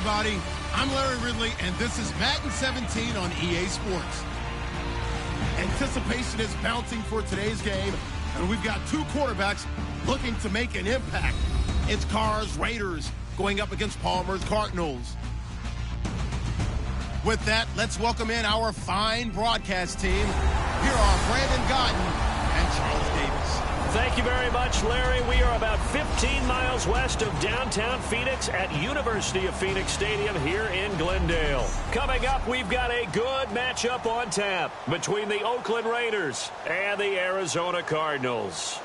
everybody. I'm Larry Ridley, and this is Madden 17 on EA Sports. Anticipation is mounting for today's game, and we've got two quarterbacks looking to make an impact. It's Carr's Raiders going up against Palmer's Cardinals. With that, let's welcome in our fine broadcast team. Here are Brandon Gaudin and Charles Davis. Thank you very much, Larry. We are about 15 miles west of downtown Phoenix at University of Phoenix Stadium here in Glendale. Coming up, we've got a good matchup on tap between the Oakland Raiders and the Arizona Cardinals.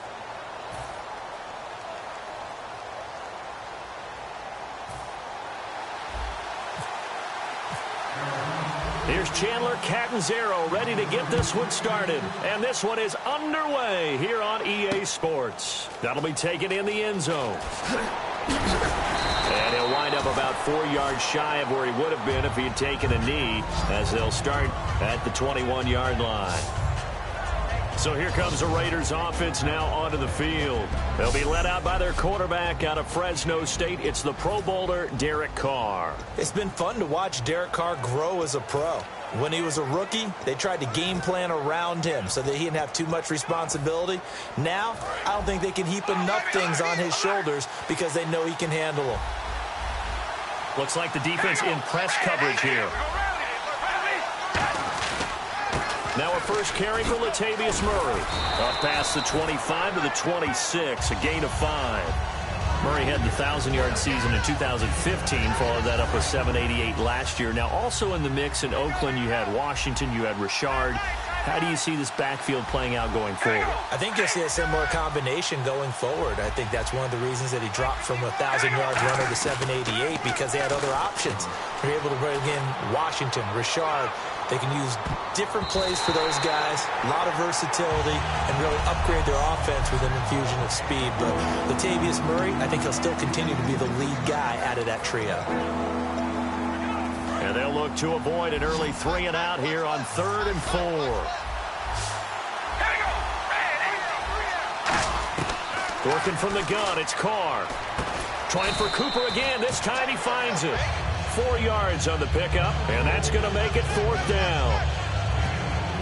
Here's Chandler Catanzaro ready to get this one started. And this one is underway here on EA Sports. That'll be taken in the end zone. And he'll wind up about 4 yards shy of where he would have been if he had taken a knee, as they'll start at the 21-yard line. So here comes the Raiders offense now onto the field. They'll be led out by their quarterback out of Fresno State. It's the Pro Bowler, Derek Carr. It's been fun to watch Derek Carr grow as a pro. When he was a rookie, they tried to game plan around him so that he didn't have too much responsibility. Now, I don't think they can heap enough things on his shoulders because they know he can handle them. Looks like the defense in press coverage here. Now a first carry for Latavius Murray. Up past the 25 to the 26, a gain of 5. Murray had the 1,000-yard season in 2015, followed that up with 788 last year. Now also in the mix in Oakland, you had Washington, you had Richard. How do you see this backfield playing out going forward? I think you'll see a similar combination going forward. I think that's one of the reasons that he dropped from a 1,000-yard runner to 788, because they had other options. They're able to bring in Washington, Richard. They can use different plays for those guys, a lot of versatility, and really upgrade their offense with an infusion of speed. But Latavius Murray, I think he'll still continue to be the lead guy out of that trio. And they'll look to avoid an early 3 and out here on 3rd and 4. Working from the gun, it's Carr. Trying for Cooper again. This time he finds it. 4 yards on the pickup, and that's going to make it 4th down.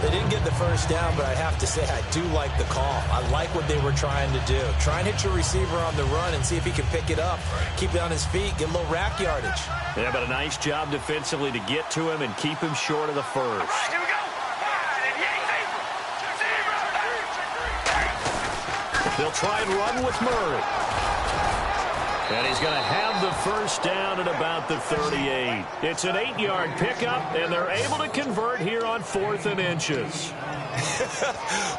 They didn't get the first down, but I have to say I do like the call. I like what they were trying to do. Try and hit your receiver on the run and see if he can pick it up. Keep it on his feet, get a little rack yardage. Yeah, but a nice job defensively to get to him and keep him short of the first. They'll try and run with Murray. And he's going to have the first down at about the 38. It's an 8-yard pickup, and they're able to convert here on 4th and inches.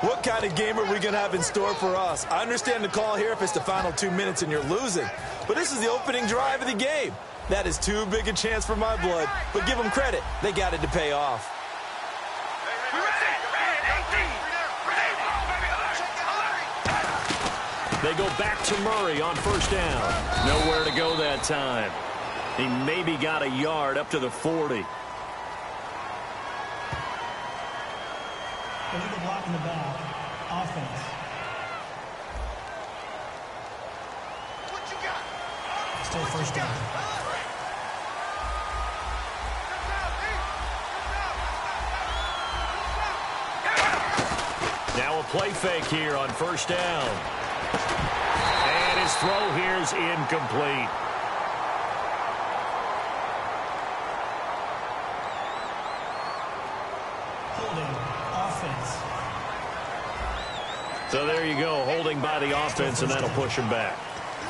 What kind of game are we going to have in store for us? I understand the call here if it's the final 2 minutes and you're losing. But this is the opening drive of the game. That is too big a chance for my blood. But give them credit. They got it to pay off. They go back to Murray on first down. Nowhere to go that time. He maybe got a yard up to the 40. Look at the block in the back. Offense. What you got? Still first down. Now a play fake here on first down. And his throw here is incomplete. Holding offense. So there you go, holding by the offense, and that'll push him back.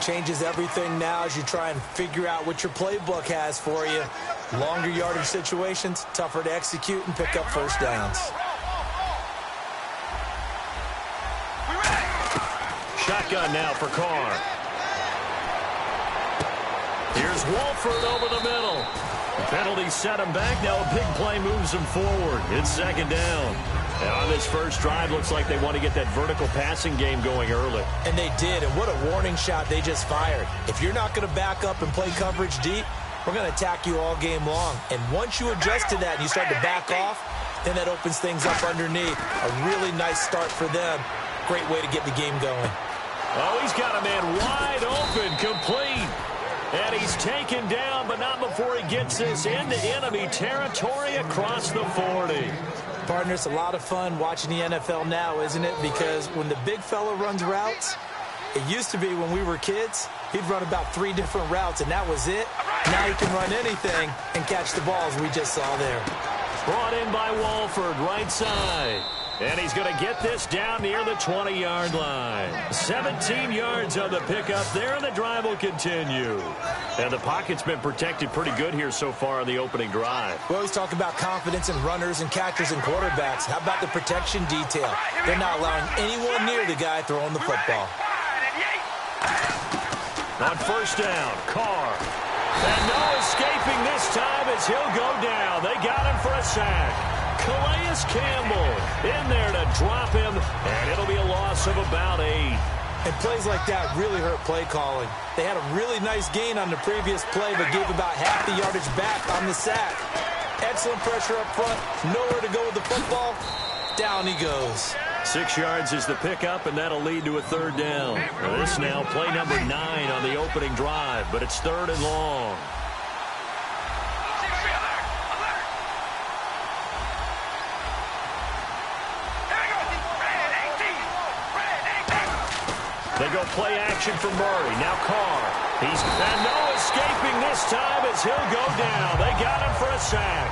Changes everything now as you try and figure out what your playbook has for you. Longer yardage situations, tougher to execute and pick up first downs. Shotgun now for Carr. Here's Wolford over the middle. The penalty set him back. Now a big play moves him forward. It's 2nd down. And on this first drive, looks like they want to get that vertical passing game going early. And they did, and what a warning shot they just fired. If you're not going to back up and play coverage deep, we're going to attack you all game long. And once you adjust to that and you start to back off, then that opens things up underneath. A really nice start for them. Great way to get the game going. Oh, he's got a man wide open, complete. And he's taken down, but not before he gets this into enemy territory across the 40. Partner, it's a lot of fun watching the NFL now, isn't it? Because when the big fella runs routes, it used to be when we were kids, he'd run about 3 different routes, and that was it. Now he can run anything and catch the balls we just saw there. Brought in by Walford, right side. And he's going to get this down near the 20-yard line. 17 yards on the pickup there, and the drive will continue. And the pocket's been protected pretty good here so far on the opening drive. We always talk about confidence in runners and catchers and quarterbacks. How about the protection detail? They're not allowing anyone near the guy throwing the football. On first down, Carr. And no escaping this time as he'll go down. They got him for a sack. Calais Campbell in there to drop him, and it'll be a loss of about 8. And plays like that really hurt play calling. They had a really nice gain on the previous play, but gave about half the yardage back on the sack. Excellent pressure up front. Nowhere to go with the football. Down he goes. 6 yards is the pickup, and that'll lead to a third down. This now play number 9 on the opening drive, but it's 3rd and long. They go play action for Murray. Now Carr. And no escaping this time as he'll go down. They got him for a sack.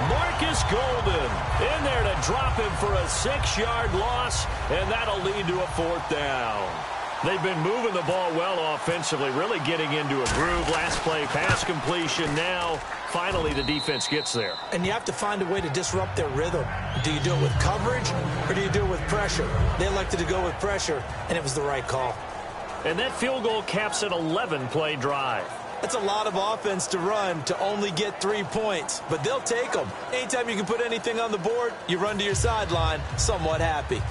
Marcus Golden in there to drop him for a 6-yard loss, and that'll lead to a 4th down. They've been moving the ball well offensively, really getting into a groove. Last play, pass completion. Now, finally, the defense gets there. And you have to find a way to disrupt their rhythm. Do you do it with coverage, or do you do it with pressure? They elected to go with pressure, and it was the right call. And that field goal caps an 11-play drive. That's a lot of offense to run to only get 3 points, but they'll take them. Anytime you can put anything on the board, you run to your sideline somewhat happy.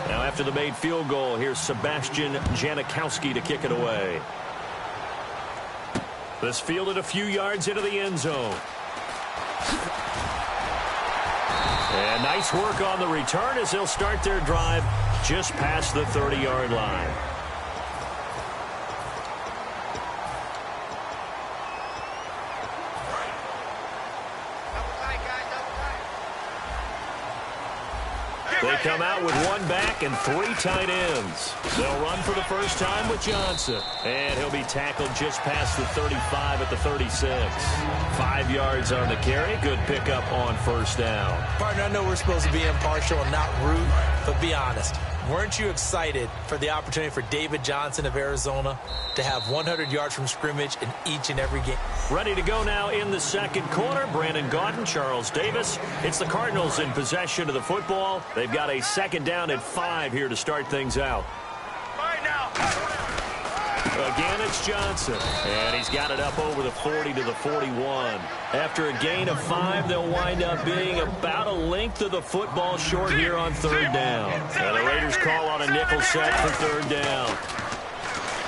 Now after the made field goal, here's Sebastian Janikowski to kick it away. This fielded a few yards into the end zone. And nice work on the return as they'll start their drive just past the 30-yard line. They come out with 1 back and 3 tight ends. They'll run for the first time with Johnson. And he'll be tackled just past the 35 at the 36. 5 yards on the carry. Good pickup on first down. Partner, I know we're supposed to be impartial and not root, but be honest. Weren't you excited for the opportunity for David Johnson of Arizona to have 100 yards from scrimmage in each and every game? Ready to go now in the second quarter. Brandon Gaudin, Charles Davis. It's the Cardinals in possession of the football. They've got a second down at 5 here to start things out. Again, it's Johnson. And he's got it up over the 40 to the 41. After a gain of 5, they'll wind up being about a length of the football short here on 3rd down. And the Raiders call on a nickel set for 3rd down.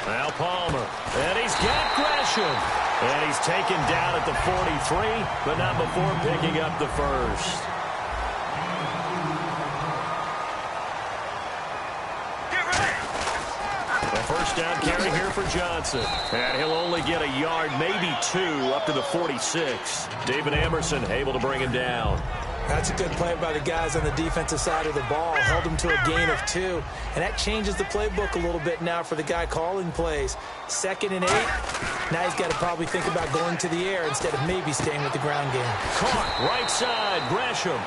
Now Palmer. And he's got Gresham. And he's taken down at the 43, but not before picking up the first. First down carry here for Johnson. And he'll only get a yard, maybe 2, up to the 46. David Emerson able to bring him down. That's a good play by the guys on the defensive side of the ball. Held him to a gain of 2. And that changes the playbook a little bit now for the guy calling plays. 2nd and 8. Now he's got to probably think about going to the air instead of maybe staying with the ground game. Caught right side, Gresham.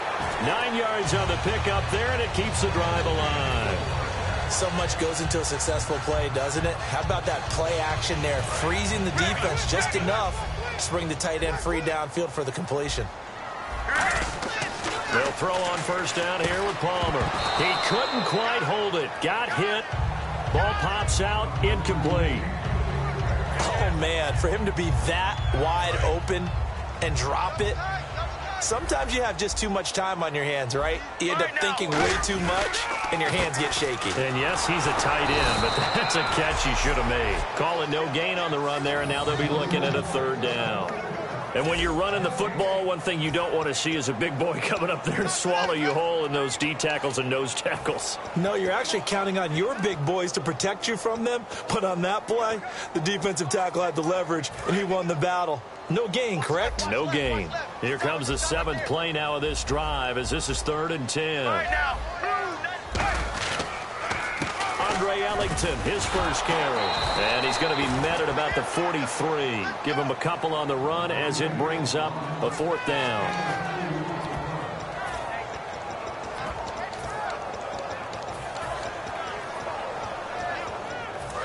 9 yards on the pickup there, and it keeps the drive alive. So much goes into a successful play, doesn't it? How about that play action there? Freezing the defense just enough to bring the tight end free downfield for the completion. They'll throw on first down here with Palmer. He couldn't quite hold it. Got hit. Ball pops out. Incomplete. Oh, man, for him to be that wide open and drop it. Sometimes you have just too much time on your hands, right? You end up thinking way too much, and your hands get shaky. And yes, he's a tight end, but that's a catch he should have made. Calling no gain on the run there, and now they'll be looking at a 3rd down. And when you're running the football, one thing you don't want to see is a big boy coming up there and swallow you whole in those D tackles and nose tackles. No, you're actually counting on your big boys to protect you from them. But on that play, the defensive tackle had the leverage, and he won the battle. No gain, correct? No gain. Here comes the 7th play now of this drive as this is 3rd and 10. Right now. Andre Ellington, his first carry. And he's going to be met at about the 43. Give him a couple on the run as it brings up a 4th down.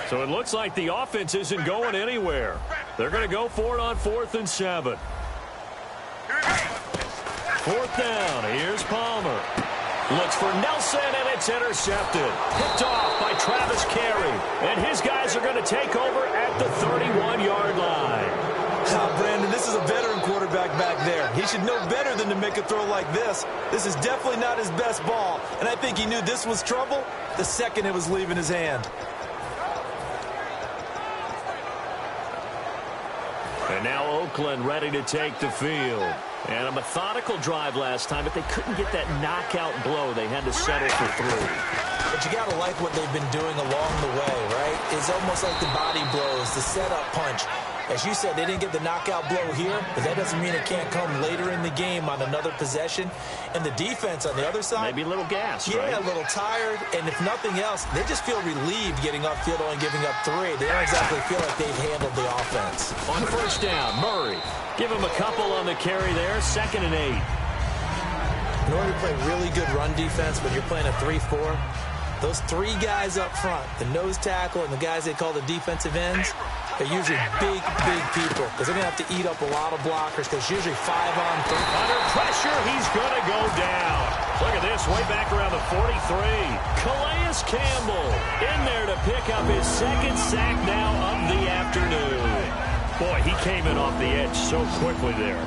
So it looks like the offense isn't going anywhere. They're going to go for it on 4th and 7. 4th down. Here's Palmer. Looks for Nelson, and it's intercepted. Picked off by Travis Carey. And his guys are going to take over at the 31-yard line. Brandon, this is a veteran quarterback back there. He should know better than to make a throw like this. This is definitely not his best ball. And I think he knew this was trouble the second it was leaving his hand. And now Oakland ready to take the field. And a methodical drive last time, but they couldn't get that knockout blow. They had to settle for 3. But you got to like what they've been doing along the way, right? It's almost like the body blows, the setup punch. As you said, they didn't get the knockout blow here, but that doesn't mean it can't come later in the game on another possession. And the defense on the other side, maybe a little gas, yeah, right? A little tired. And if nothing else, they just feel relieved getting upfield only giving up 3. They don't exactly feel like they've handled the offense. On 1st down, Murray. Give him a couple on the carry there. 2nd and 8. In order to play really good run defense when you're playing a 3-4, those 3 guys up front, the nose tackle and the guys they call the defensive ends, they're usually big people because they're going to have to eat up a lot of blockers because usually 5 on 3. Under pressure, he's going to go down. Look at this, way back around the 43. Calais Campbell in there to pick up his 2nd sack now of the afternoon. Boy, he came in off the edge so quickly there.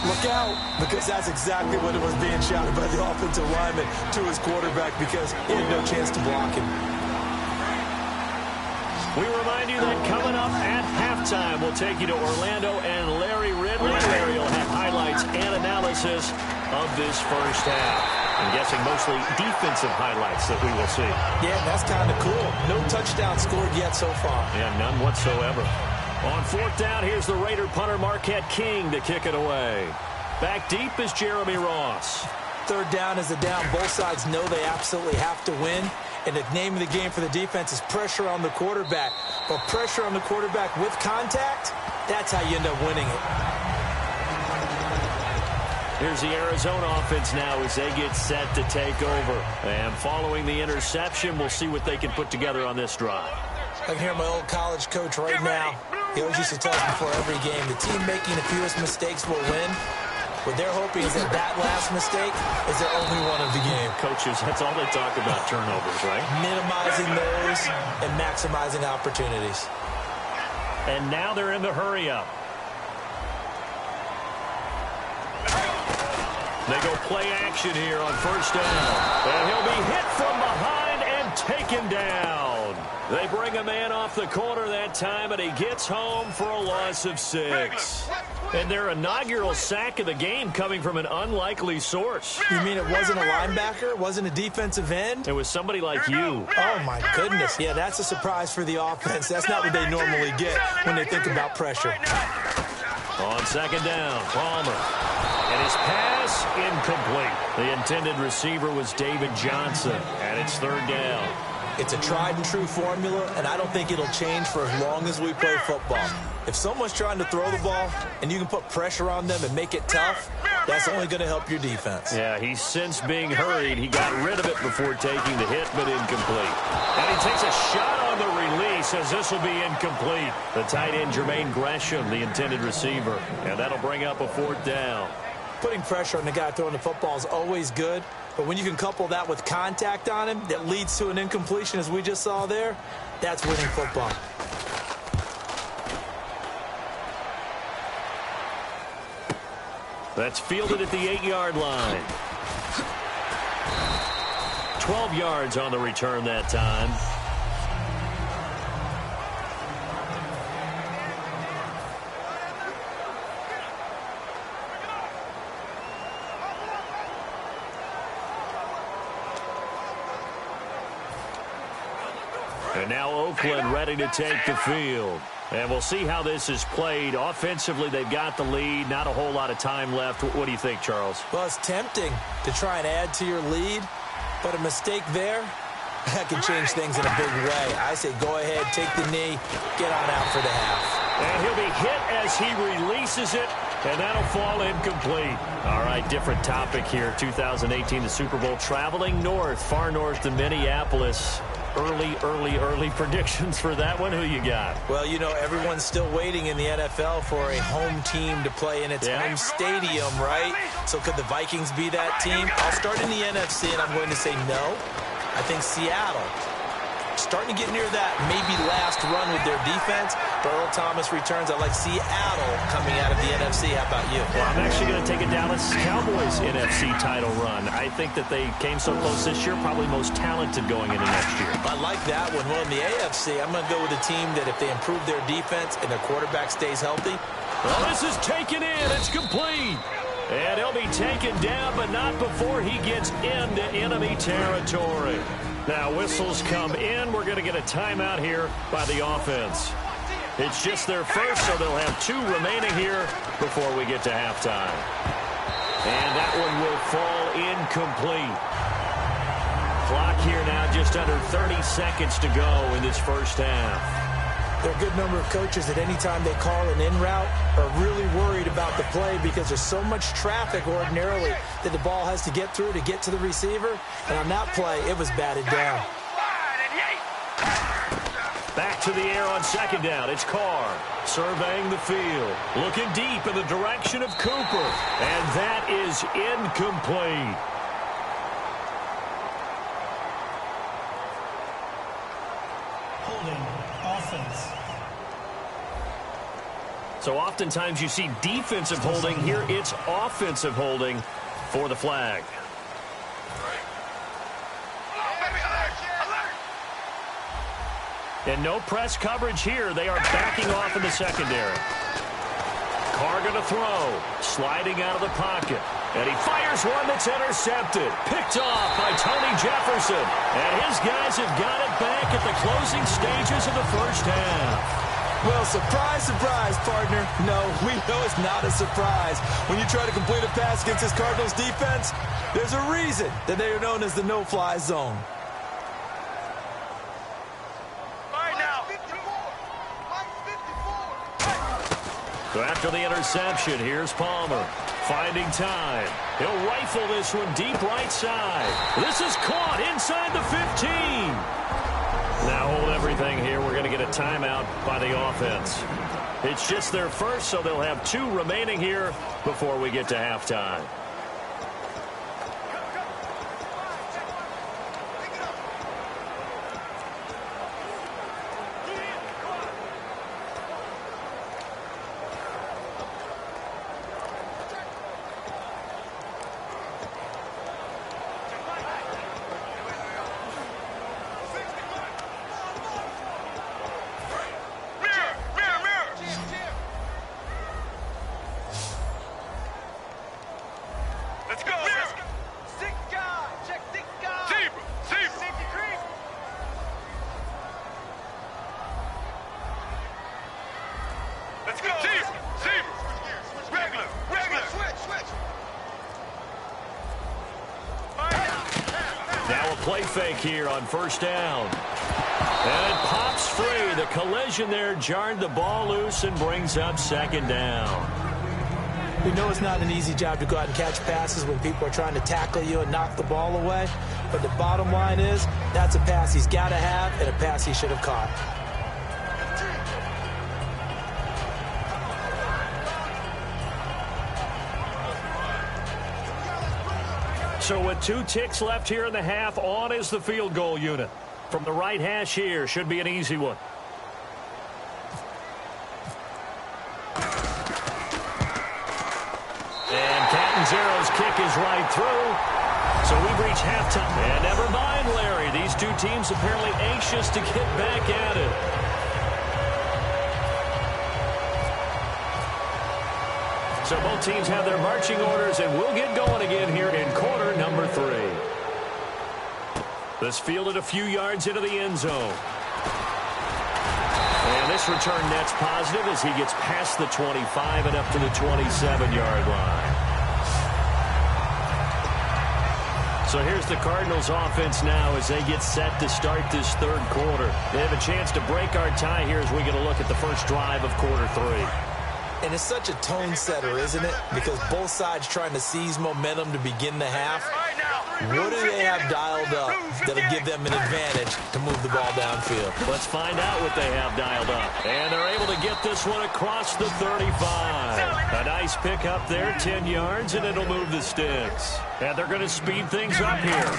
Look out, because that's exactly what it was being shouted by the offensive lineman to his quarterback because he had no chance to block him. We remind you that coming up at halftime, we'll take you to Orlando and Larry Ridley. Larry will have highlights and analysis of this first half. I'm guessing mostly defensive highlights that we will see. Yeah, that's kind of cool. No touchdown scored yet so far. Yeah, none whatsoever. On 4th down, here's the Raider punter Marquette King to kick it away. Back deep is Jeremy Ross. 3rd down is a down. Both sides know they absolutely have to win. And the name of the game for the defense is pressure on the quarterback. But pressure on the quarterback with contact, that's how you end up winning it. Here's the Arizona offense now as they get set to take over. And following the interception, we'll see what they can put together on this drive. I can hear my old college coach right now. He always used to tell us before every game, the team making the fewest mistakes will win. What they're hoping is that that last mistake is their only one of the game. Coaches, that's all they talk about, turnovers, right? Minimizing those and maximizing opportunities. And now they're in the hurry-up. They go play action here on 1st down. And he'll be hit from behind and taken down. They bring a man off the corner that time, and he gets home for a loss of 6. And their inaugural sack of the game coming from an unlikely source. You mean it wasn't a linebacker? It wasn't a defensive end? It was somebody like you. Oh, my goodness. Yeah, that's a surprise for the offense. That's not what they normally get when they think about pressure. On 2nd down, Palmer. And his pass incomplete. The intended receiver was David Johnson, and it's 3rd down. It's a tried-and-true formula, and I don't think it'll change for as long as we play football. If someone's trying to throw the ball and you can put pressure on them and make it tough, that's only going to help your defense. Yeah, he's since being hurried. He got rid of it before taking the hit, but incomplete. And he takes a shot on the release as this will be incomplete. The tight end, Jermaine Gresham, the intended receiver. And that'll bring up a 4th down. Putting pressure on the guy throwing the football is always good, but when you can couple that with contact on him that leads to an incompletion, as we just saw there, that's winning football. That's fielded at the 8-yard line. 12 yards on the return that time. And now Oakland ready to take the field. And we'll see how this is played. Offensively, they've got the lead. Not a whole lot of time left. What do you think, Charles? Well, it's tempting to try and add to your lead, but a mistake there, that can change things in a big way. I say go ahead, take the knee, get on out for the half. And he'll be hit as he releases it, and that'll fall incomplete. All right, different topic here. 2018, the Super Bowl, traveling north, far north to Minneapolis. Early predictions for that one. Who you got? Well, you know, everyone's still waiting in the NFL for a home team to play in its home stadium, right? So could the Vikings be that team? I'll start in the NFC, and I'm going to say no. I think Seattle, starting to get near that maybe last run with their defense. But Earl Thomas returns. I like Seattle coming out of the NFC. How about you? Well, I'm actually going to take a Dallas Cowboys NFC title run. I think that they came so close this year, probably most talented going into next year. I like that one. Well, in the AFC, I'm going to go with a team that if they improve their defense and their quarterback stays healthy. Well, this is taken in. It's complete. And he'll be taken down, but not before he gets into enemy territory. Now, whistles come in. We're going to get a timeout here by the offense. It's just their first, so they'll have 2 remaining here before we get to halftime. And that one will fall incomplete. Clock here now just under 30 seconds to go in this first half. There are a good number of coaches that any time they call an in route are really worried about the play because there's so much traffic ordinarily that the ball has to get through to get to the receiver. And on that play, it was batted down. Back to the air on second down. It's Carr surveying the field, looking deep in the direction of Cooper. And that is incomplete. Holding offense. So oftentimes you see defensive holding. Here it's offensive holding for the flag. And no press coverage here. They are backing off in the secondary. Carr going to throw. Sliding out of the pocket. And he fires one that's intercepted. Picked off by Tony Jefferson. And his guys have got it back at the closing stages of the first half. Well, surprise, surprise, partner. No, we know it's not a surprise. When you try to complete a pass against this Cardinals defense, there's a reason that they are known as the no-fly zone. So after the interception, here's Palmer. Finding time. He'll rifle this one deep right side. This is caught inside the 15. Now hold everything here. We're going to get a timeout by the offense. It's just their first, so they'll have 2 remaining here before we get to halftime. Play fake here on first down. And it pops free. The collision there jarred the ball loose and brings up second down. We know it's not an easy job to go out and catch passes when people are trying to tackle you and knock the ball away. But the bottom line is that's a pass he's got to have and a pass he should have caught. So with 2 ticks left here in the half, on is the field goal unit. From the right hash here, should be an easy one. And Catanzaro's kick is right through. So we've reached halftime. And never mind, Larry. These 2 teams apparently anxious to get back at it. So both teams have their marching orders, and we'll get going again here in quarter number 3. This fielded a few yards into the end zone. And this return net's positive as he gets past the 25 and up to the 27-yard line. So here's the Cardinals offense now as they get set to start this third quarter. They have a chance to break our tie here as we get a look at the first drive of quarter three. And it's such a tone setter, isn't it? Because both sides trying to seize momentum to begin the half. What do they have dialed up that'll give them an advantage to move the ball downfield? Let's find out what they have dialed up. And they're able to get this one across the 35. A nice pick up there, 10 yards, and it'll move the sticks. And they're going to speed things up here.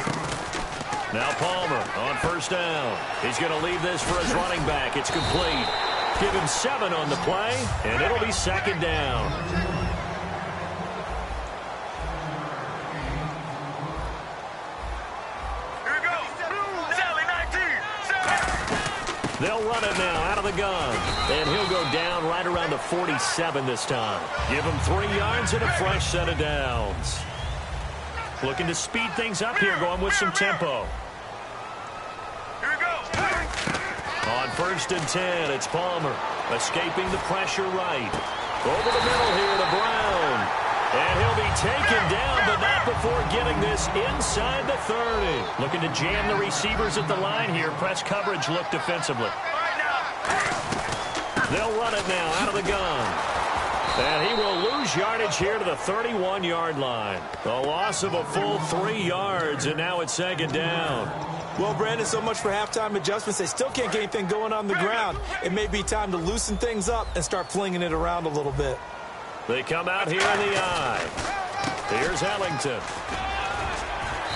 Now Palmer on first down. He's going to leave this for his running back. It's complete. Give him 7 on the play, and it'll be second down. They'll run it now out of the gun. And he'll go down right around the 47 this time. Give him 3 yards and a fresh set of downs. Looking to speed things up here, going with some tempo. On first and 10, it's Palmer. Escaping the pressure right. Over the middle here to Brown. And he'll be taken down, but not before getting this inside the 30. Looking to jam the receivers at the line here. Press coverage look defensively. They'll run it now out of the gun. And he will lose yardage here to the 31-yard line. A loss of a full 3 yards, and now it's second down. Well, Brandon, so much for halftime adjustments. They still can't get anything going on the ground. It may be time to loosen things up and start flinging it around a little bit. They come out here in the eye. Here's Ellington.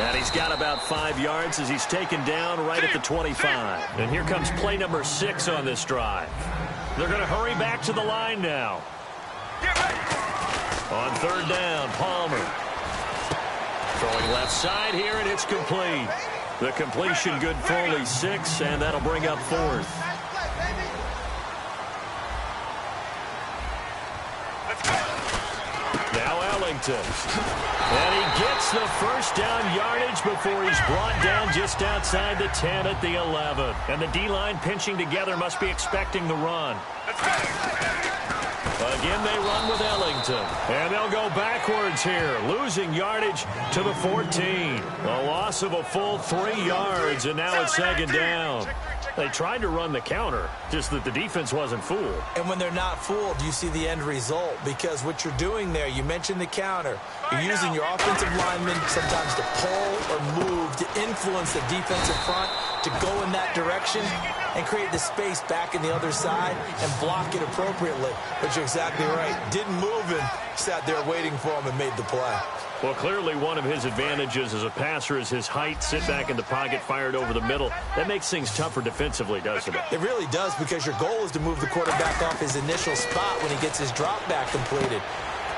And he's got about 5 yards as he's taken down right at the 25. And here comes play number 6 on this drive. They're going to hurry back to the line now. On third down, Palmer. Throwing left side here, and it's complete. The completion good for only 6, and that'll bring up fourth. Now Ellington. And he gets the first down yardage before he's brought down just outside the 10 at the 11. And the D-line pinching together must be expecting the run. Again, they run with Ellington. And they'll go backwards here, losing yardage to the 14. A loss of a full 3 yards, and now it's second down. They tried to run the counter, just that the defense wasn't fooled. And when they're not fooled, you see the end result, because what you're doing there, you mentioned the counter. You're using your offensive linemen sometimes to pull or move to influence the defensive front to go in that direction and create the space back in the other side and block it appropriately. But you're exactly right. Didn't move and sat there waiting for him and made the play. Well, clearly one of his advantages as a passer is his height. Sit back in the pocket, fired over the middle. That makes things tougher defensively, doesn't it? It really does, because your goal is to move the quarterback off his initial spot when he gets his drop back completed.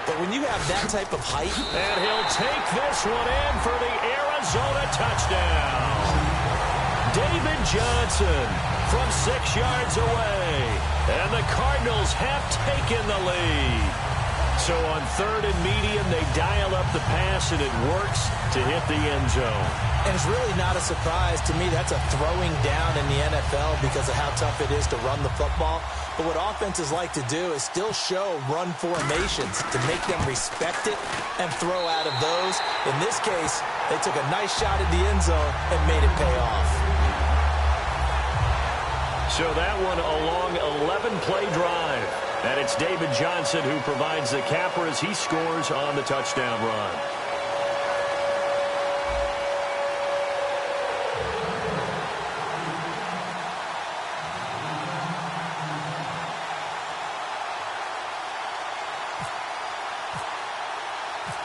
But when you have that type of height... And he'll take this one in for the Arizona touchdown. David Johnson from 6 yards away. And the Cardinals have taken the lead. So on third and medium, they dial up the pass, and it works to hit the end zone. And it's really not a surprise to me. That's a throwing down in the NFL because of how tough it is to run the football. But what offenses like to do is still show run formations to make them respect it and throw out of those. In this case, they took a nice shot at the end zone and made it pay off. So that one a long 11-play drive. And it's David Johnson who provides the capper as he scores on the touchdown run.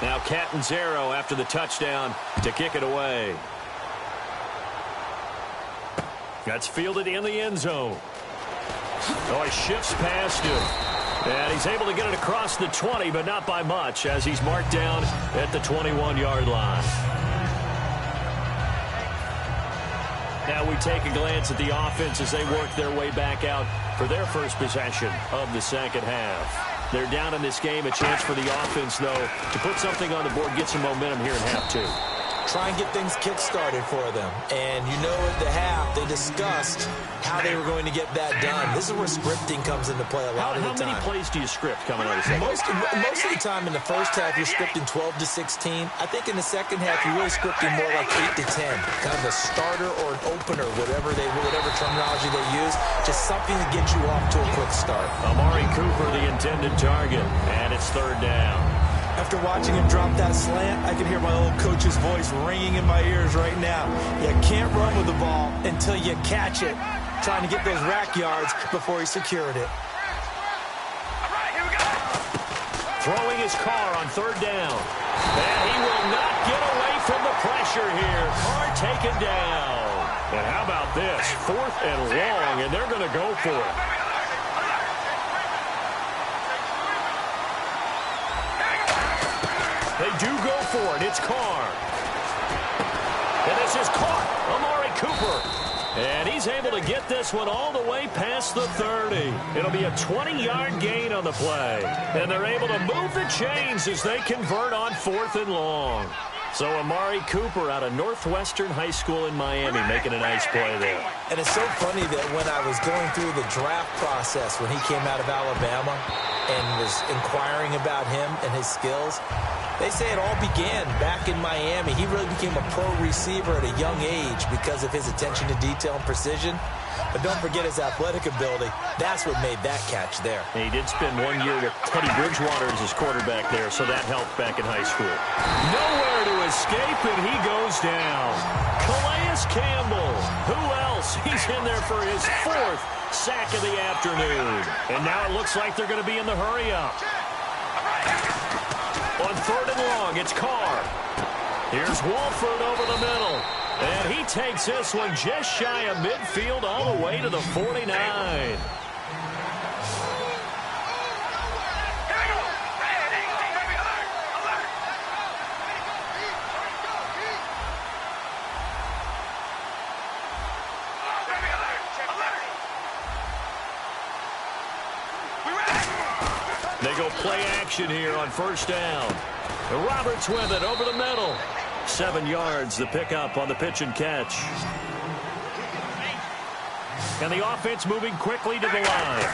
Now Catanzaro after the touchdown to kick it away. That's fielded in the end zone. Oh, he shifts past him. And he's able to get it across the 20, but not by much, as he's marked down at the 21-yard line. Now we take a glance at the offense as they work their way back out for their first possession of the second half. They're down in this game. A chance for the offense, though, to put something on the board, get some momentum here in half two. try and get things kick-started for them. And you know at the half, they discussed how they were going to get that done. This is where scripting comes into play a lot of the time. How many plays do you script coming out of the second? Most of the time in the first half, you're scripting 12 to 16. I think in the second half, you're really scripting more like 8 to 10. Kind of a starter or an opener, whatever terminology they use. Just something to get you off to a quick start. Amari Cooper, the intended target, and it's third down. After watching him drop that slant, I can hear my old coach's voice ringing in my ears right now. You can't run with the ball until you catch it. Trying to get those rack yards before he secured it. All right, here we go. Throwing his car on third down. And he will not get away from the pressure here. Carr taken down. And how about this? 4th and long, and they're going to go for it. They do go for it. It's Carr. And this is caught. Amari Cooper. And he's able to get this one all the way past the 30. It'll be a 20-yard gain on the play. And they're able to move the chains as they convert on 4th and long. So Amari Cooper out of Northwestern High School in Miami making a nice play there. And it's so funny that when I was going through the draft process when he came out of Alabama and was inquiring about him and his skills, they say it all began back in Miami. He really became a pro receiver at a young age because of his attention to detail and precision. But don't forget his athletic ability. That's what made that catch there. And he did spend 1 year with Teddy Bridgewater as his quarterback there, so that helped back in high school. Nowhere to escape, and he goes down. Calais Campbell. Who else? He's in there for his 4th sack of the afternoon. And now it looks like they're going to be in the hurry-up. On 3rd and long, it's Carr. Here's Wolford over the middle. And he takes this one just shy of midfield all the way to the 49. They go play action here on first down. Roberts with it over the middle. 7 yards the pickup on the pitch and catch. And the offense moving quickly to the line.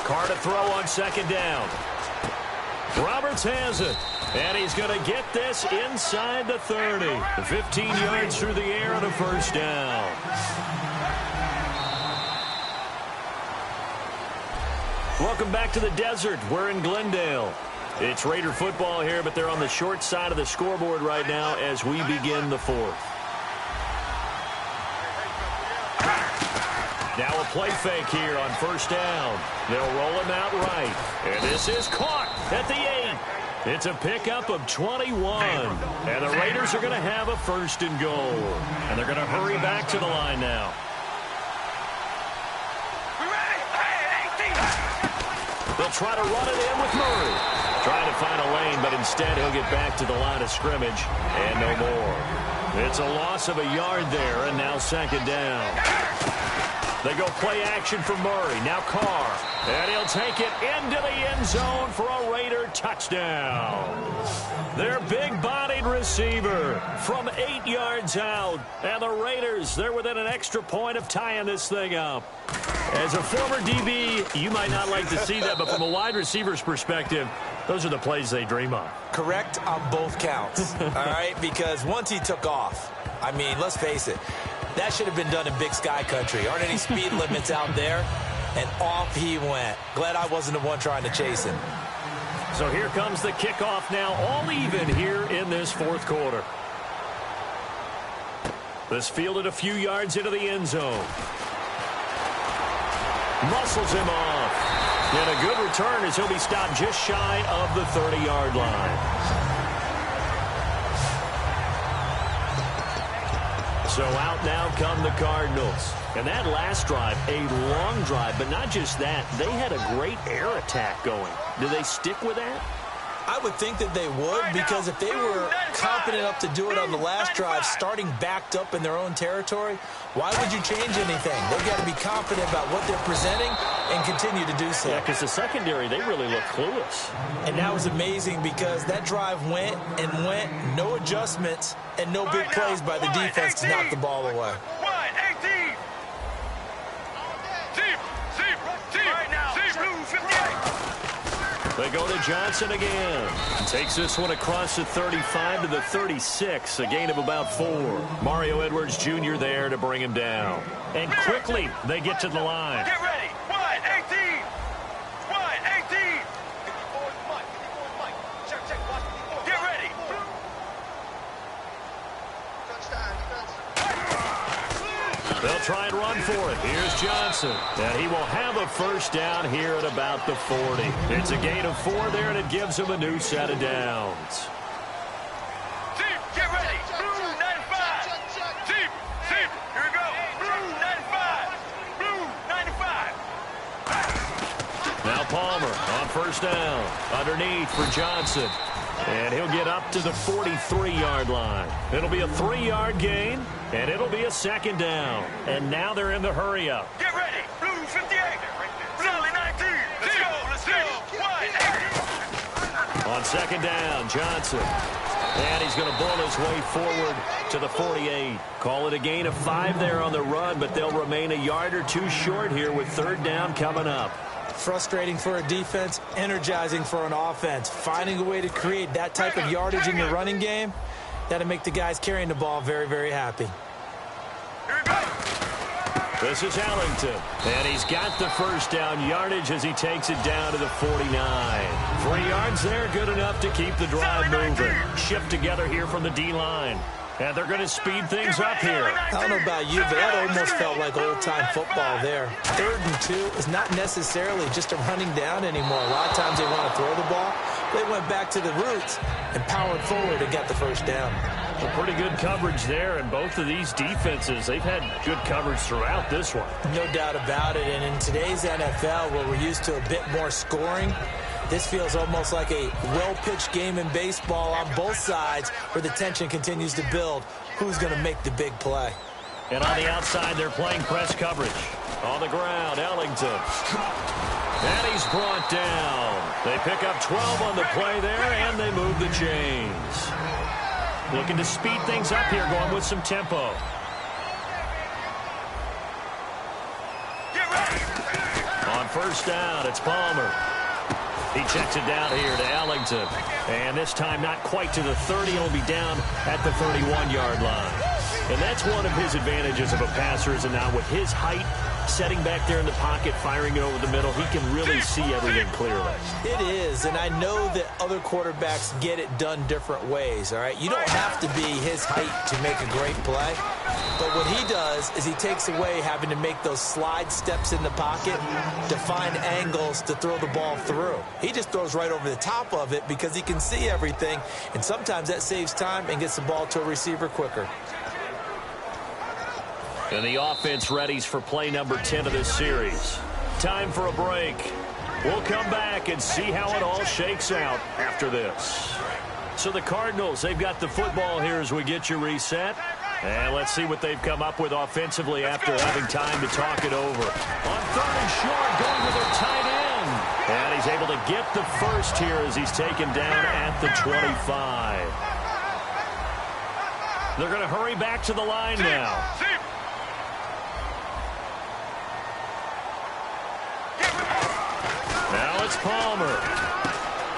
Carr to throw on second down. Roberts has it. And he's going to get this inside the 30. 15 yards through the air on a first down. Welcome back to the desert. We're in Glendale. It's Raider football here, but they're on the short side of the scoreboard right now as we begin the 4th. Now a play fake here on first down. They'll roll him out right. And this is caught at the 8. It's a pickup of 21. And the Raiders are going to have a 1st and goal. And they're going to hurry back to the line now. They'll try to run it in with Murray. Trying to find a lane, but instead he'll get back to the line of scrimmage and no more. It's a loss of a yard there, and now second down. They go play action for Murray. Now Carr. And he'll take it into the end zone for a Raider touchdown. Their big-bodied receiver from 8 yards out. And the Raiders, they're within an extra point of tying this thing up. As a former DB, you might not like to see that, but from a wide receiver's perspective, those are the plays they dream of. Correct on both counts, all right? Because once he took off, I mean, let's face it, that should have been done in Big Sky country. Aren't any speed limits out there? And off he went. Glad I wasn't the one trying to chase him. So here comes the kickoff now, all even here in this 4th quarter. This fielded a few yards into the end zone. Muscles him off. And a good return as he'll be stopped just shy of the 30-yard line. So out now come the Cardinals. And that last drive, a long drive, but not just that. They had a great air attack going. Do they stick with that? I would think that they would, because if they were confident enough to do it on the last drive, starting backed up in their own territory, why would you change anything? They've got to be confident about what they're presenting and continue to do so. Yeah, because the secondary, they really look clueless. And that was amazing because that drive went and went, no adjustments, and no big plays by the defense to knock the ball away. They go to Johnson again. Takes this one across the 35 to the 36, a gain of about 4. Mario Edwards Jr. there to bring him down. And quickly, they get to the line. Get ready. Wide 18. Wide 18. Get ready. They'll try and run for it. Here's Johnson. And he will have a first down here at about the 40. It's a gain of 4 there, and it gives him a new set of downs. Deep, get ready. Blue 95. Deep, deep. Here we go. Blue 95. Blue 95. Now Palmer on first down. Underneath for Johnson. And he'll get up to the 43-yard line. It'll be a 3-yard gain, and it'll be a second down. And now they're in the hurry-up. Get ready. Blue 58. Solid 19. Let's go. Let's go. Wide 80. On second down, Johnson. And he's going to bull his way forward to the 48. Call it a gain of 5 there on the run, but they'll remain a yard or 2 short here with third down coming up. Frustrating for a defense, energizing for an offense. Finding a way to create that type of yardage in your running game, that'll make the guys carrying the ball very, very happy. This is Ellington, and he's got the first down yardage as he takes it down to the 49. 3 yards there, good enough to keep the drive moving. Shift together here from the D-line. And they're going to speed things up here. I don't know about you, but that almost felt like old-time football there. 3rd and 2 is not necessarily just a running down anymore. A lot of times they want to throw the ball. They went back to the roots and powered forward and got the first down. Well, pretty good coverage there, and both of these defenses, they've had good coverage throughout this one. No doubt about it, and in today's NFL, where we're used to a bit more scoring, this feels almost like a well-pitched game in baseball on both sides where the tension continues to build. Who's going to make the big play? And on the outside, they're playing press coverage. On the ground, Ellington. And he's brought down. They pick up 12 on the play there, and they move the chains. Looking to speed things up here, going with some tempo. On first down, it's Palmer. He checks it down here to Ellington. And this time not quite to the 30. He'll be down at the 31-yard line. And that's one of his advantages of a passer, is now with his height, setting back there in the pocket, firing it over the middle, he can really see everything clearly. It is, and I know that other quarterbacks get it done different ways, all right? You don't have to be his height to make a great play. But what he does is he takes away having to make those slide steps in the pocket to find angles to throw the ball through. He just throws right over the top of it because he can see everything, and sometimes that saves time and gets the ball to a receiver quicker. And the offense readies for play number 10 of this series. Time for a break. We'll come back and see how it all shakes out after this. So the Cardinals, they've got the football here as we get you reset. And let's see what they've come up with offensively after having time to talk it over. On 3rd and short, going with their tight end. And he's able to get the first here as he's taken down at the 25. They're going to hurry back to the line now. Now it's Palmer.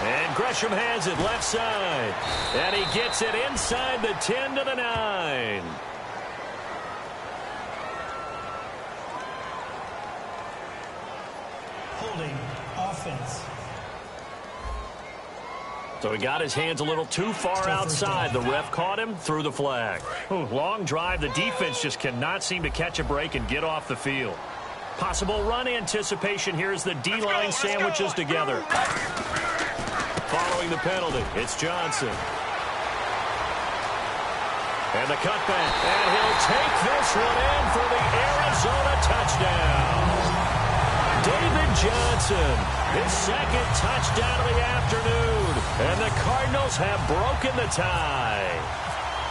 And Gresham has it left side. And he gets it inside the 10 to the 9. Holding offense. So he got his hands a little too far outside. The ref caught him, threw the flag. Ooh, long drive. The defense just cannot seem to catch a break and get off the field. Possible run anticipation here as the D-line sandwiches together. Following the penalty, it's Johnson. And the cutback. And he'll take this one in for the Arizona touchdown. David Johnson, his second touchdown of the afternoon. And the Cardinals have broken the tie.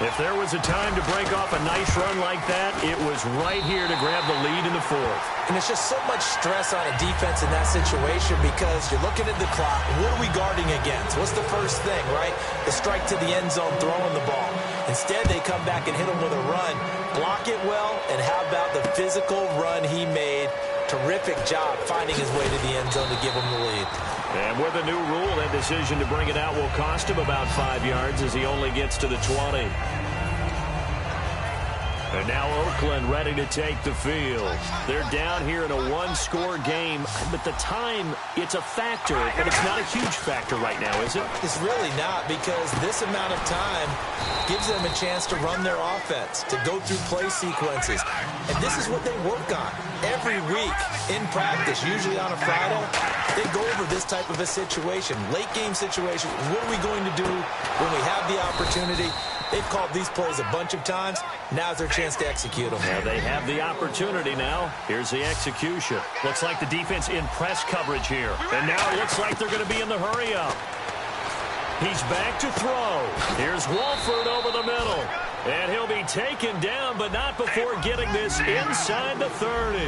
If there was a time to break off a nice run like that, it was right here to grab the lead in the fourth. And it's just so much stress on a defense in that situation because you're looking at the clock. What are we guarding against? What's the first thing, right? The strike to the end zone, throwing the ball. Instead, they come back and hit him with a run. Block it well, and how about the physical run he made? Terrific job finding his way to the end zone to give him the lead. And with a new rule, that decision to bring it out will cost him about 5 yards as he only gets to the 20. And now Oakland ready to take the field. They're down here in a one-score game, but the time, it's a factor, but it's not a huge factor right now, is it? It's really not, because this amount of time gives them a chance to run their offense, to go through play sequences. And this is what they work on every week in practice, usually on a Friday. They go over this type of a situation, late-game situation. What are we going to do when we have the opportunity? They've called these plays a bunch of times. Now's their chance to execute them. Yeah, they have the opportunity now. Here's the execution. Looks like the defense in press coverage here. And now it looks like they're going to be in the hurry-up. He's back to throw. Here's Wolford over the middle. And he'll be taken down, but not before getting this inside the 30.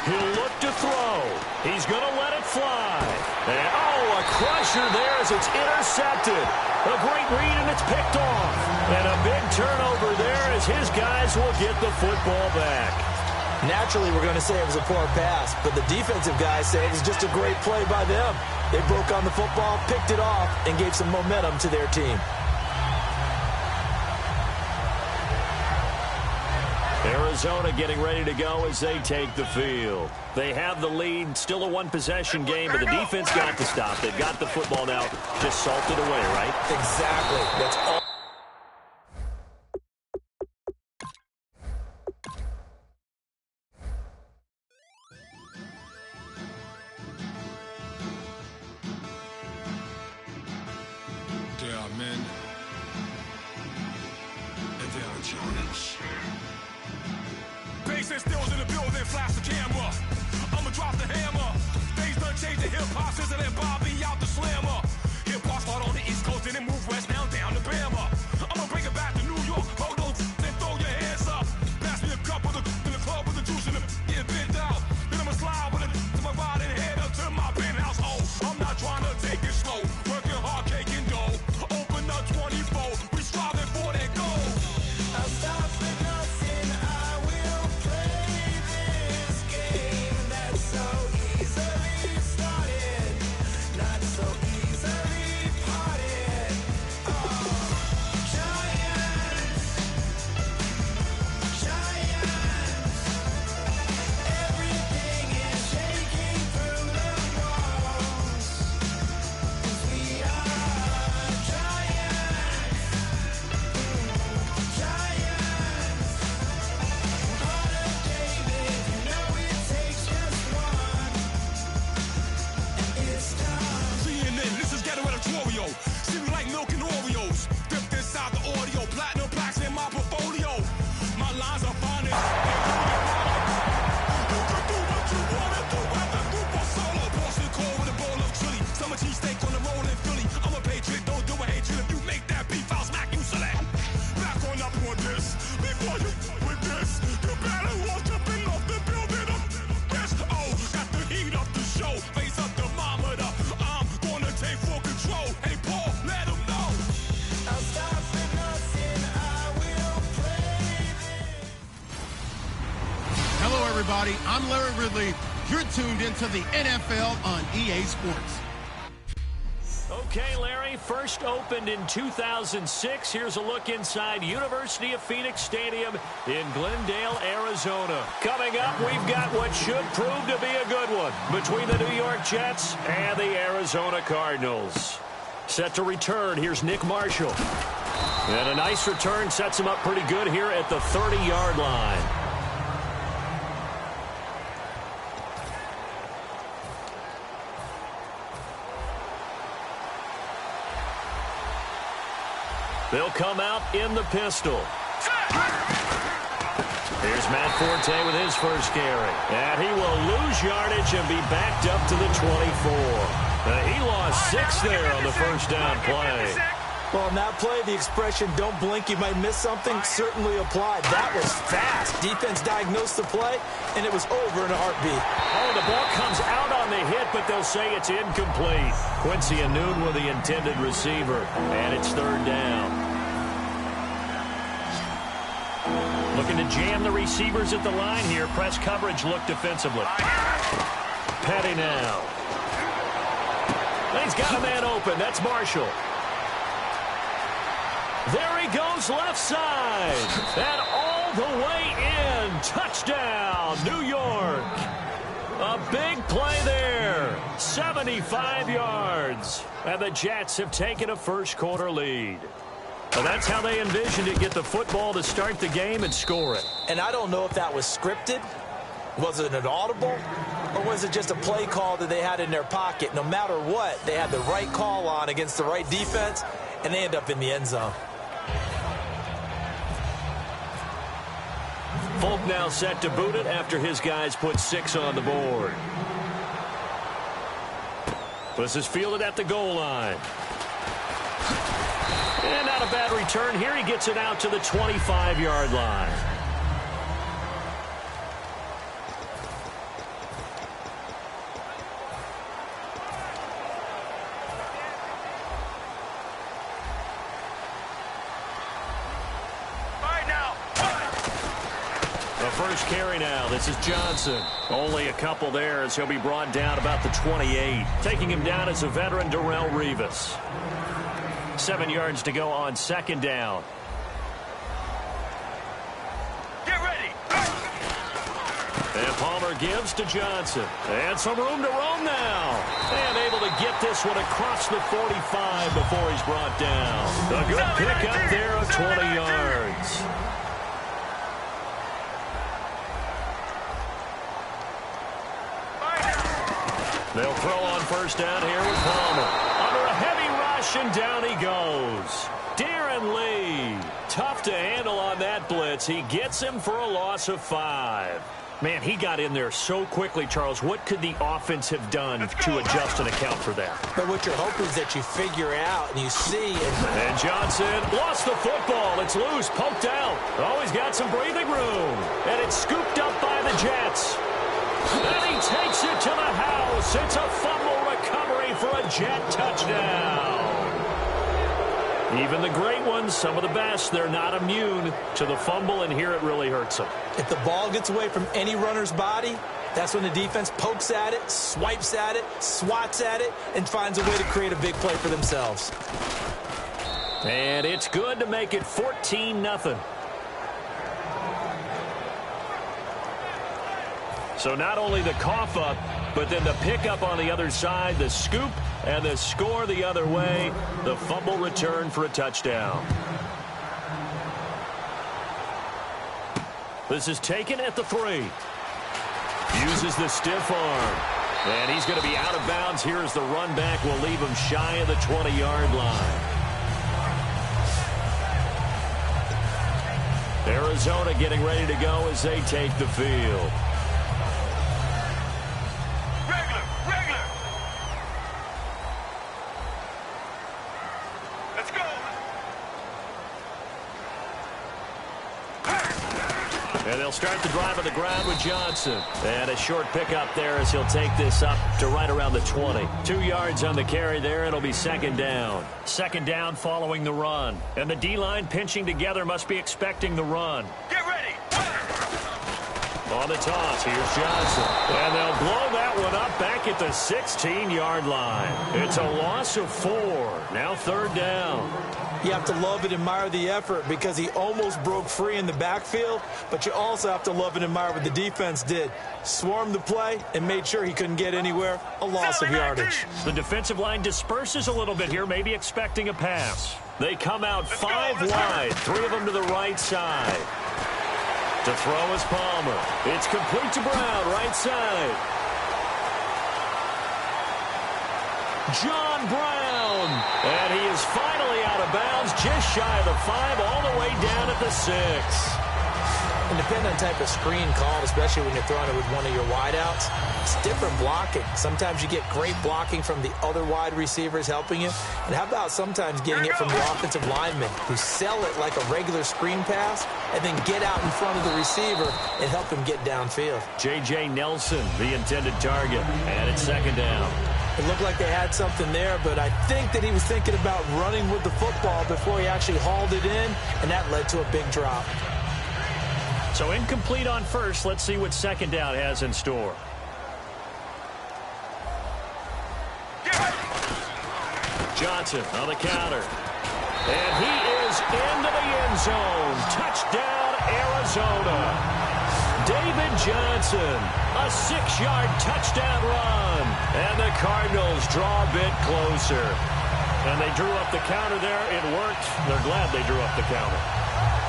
He'll look to throw. He's going to let it fly. And, a crusher there as it's intercepted. A great read, and it's picked off. And a big turnover there as his guys will get the football back. Naturally, we're going to say it was a poor pass, but the defensive guys say it was just a great play by them. They broke on the football, picked it off, and gave some momentum to their team. Arizona getting ready to go as they take the field. They have the lead, still a one-possession game, but the defense got to stop. They've got the football now, just salted away, right? Exactly. That's all. Bass and stills in the building, flash the camera. I'ma drop the hammer. Things done changed, the hip-hop sizzle and Bobby out the slammer. Hip-hop start on the East Coast and then move west, now down to Bama. I'ma bring it back to New York, hold on, then throw your hands up. Pass me a cup of the in the club with the juice in the get bent out. Then I'ma slide with it to my ride and head up to my penthouse. Oh, I'm not trying to take it slow, working hard, cake and dough. Open up 24, we striving for that goal. I'll stop for nothing, I will play this game that's so easily started, not so easily parted. Giants, everything is shaking through the walls, 'cause we are giants. Heart of David, you know it takes just one, and it's done. CNN, this is Ghetto Editorial. See me like milk and Oreos. Dipped inside the audio, platinum plaques in my portfolio. My lines are finest. You can do what you wanna do, have a group or solo. Boston Core with a bowl of chili. Summer cheesesteak on the roll in Philly. I'm a patriot, don't do a hatred. If you make that beef, I'll smack you silly. Back on up on this. Before you with this, you better walk up and off the building up. Yes, oh, got the heat up the show. Face up the thermometer. I'm gonna take full control. Hey, Paul, let him know. I'll stop for nothing, I will play this. Hello, everybody. I'm Larry Ridley. You're tuned into the NFL on EA Sports. Okay, Larry, first opened in 2006. Here's a look inside University of Phoenix Stadium in Glendale, Arizona. Coming up, we've got what should prove to be a good one between the New York Jets and the Arizona Cardinals. Set to return, here's Nick Marshall. And a nice return sets him up pretty good here at the 30-yard line. They'll come out in the pistol. Here's Matt Forte with his first carry. And he will lose yardage and be backed up to the 24. He lost 6 there on the first down play. Well, on that play, the expression, don't blink, you might miss something, certainly applied. That was fast. Defense diagnosed the play, and it was over in a heartbeat. Oh, the ball comes out on the hit, but they'll say it's incomplete. Quincy Anoon with the intended receiver, and it's third down. Looking to jam the receivers at the line here. Press coverage look defensively. Petty now. He's got a man open. That's Marshall. There he goes left side. And all the way in. Touchdown, New York. A big play there. 75 yards. And the Jets have taken a first-quarter lead. Well, that's how they envisioned it. Get the football to start the game and score it. And I don't know if that was scripted. Was it an audible? Or was it just a play call that they had in their pocket? No matter what, they had the right call on against the right defense, and they end up in the end zone. Folk now set to boot it after his guys put 6 on the board. This is fielded at the goal line. And not a bad return here. He gets it out to the 25-yard line. First carry now. This is Johnson. Only a couple there as he'll be brought down about the 28. Taking him down is a veteran, Darrelle Revis. 7 yards to go on second down. Get ready. And Palmer gives to Johnson. And some room to roam now. And able to get this one across the 45 before he's brought down. A good pick up there of 20 yards. They'll throw on first down here with Palmer. Under a heavy rush, and down he goes. Darren Lee. Tough to handle on that blitz. He gets him for a loss of 5. Man, he got in there so quickly, Charles. What could the offense have done to adjust and account for that? But what you're hoping is that you figure out and you see. And Johnson lost the football. It's loose, poked out. Oh, he's got some breathing room. And it's scooped up by the Jets. And he takes it to the house. It's a fumble recovery for a Jet touchdown. Even the great ones, some of the best, they're not immune to the fumble, and here it really hurts them. If the ball gets away from any runner's body, that's when the defense pokes at it, swipes at it, swats at it, and finds a way to create a big play for themselves. And it's good to make it 14-0. So not only the cough up, but then the pickup on the other side, the scoop, and the score the other way. The fumble return for a touchdown. This is taken at the 3. Uses the stiff arm. And he's going to be out of bounds here as the run back will leave him shy of the 20-yard line. Arizona getting ready to go as they take the field. And they'll start the drive on the ground with Johnson. And a short pickup there as he'll take this up to right around the 20. 2 yards on the carry there. It'll be second down. Second down following the run. And the D-line pinching together must be expecting the run. Get ready. On the toss, here's Johnson. And they'll blow that one up back at the 16-yard line. It's a loss of 4. Now third down. You have to love and admire the effort because he almost broke free in the backfield, but you also have to love and admire what the defense did. Swarmed the play and made sure he couldn't get anywhere. A loss of yardage. The defensive line disperses a little bit here, maybe expecting a pass. They come out 5 wide, 3 of them to the right side. To throw is Palmer. It's complete to Brown, right side. John Brown. And he is finally out of bounds, just shy of the 5, all the way down at the 6. And depending on the type of screen called, especially when you're throwing it with one of your wideouts, it's different blocking. Sometimes you get great blocking from the other wide receivers helping you. And how about sometimes getting it from the offensive linemen who sell it like a regular screen pass and then get out in front of the receiver and help him get downfield. J.J. Nelson, the intended target, and it's second down. It looked like they had something there, but I think that he was thinking about running with the football before he actually hauled it in, and that led to a big drop. So incomplete on first. Let's see what second down has in store. Johnson on the counter. And he is into the end zone. Touchdown, Arizona. David Johnson, a 6-yard touchdown run. And the Cardinals draw a bit closer. And they drew up the counter there. It worked. They're glad they drew up the counter.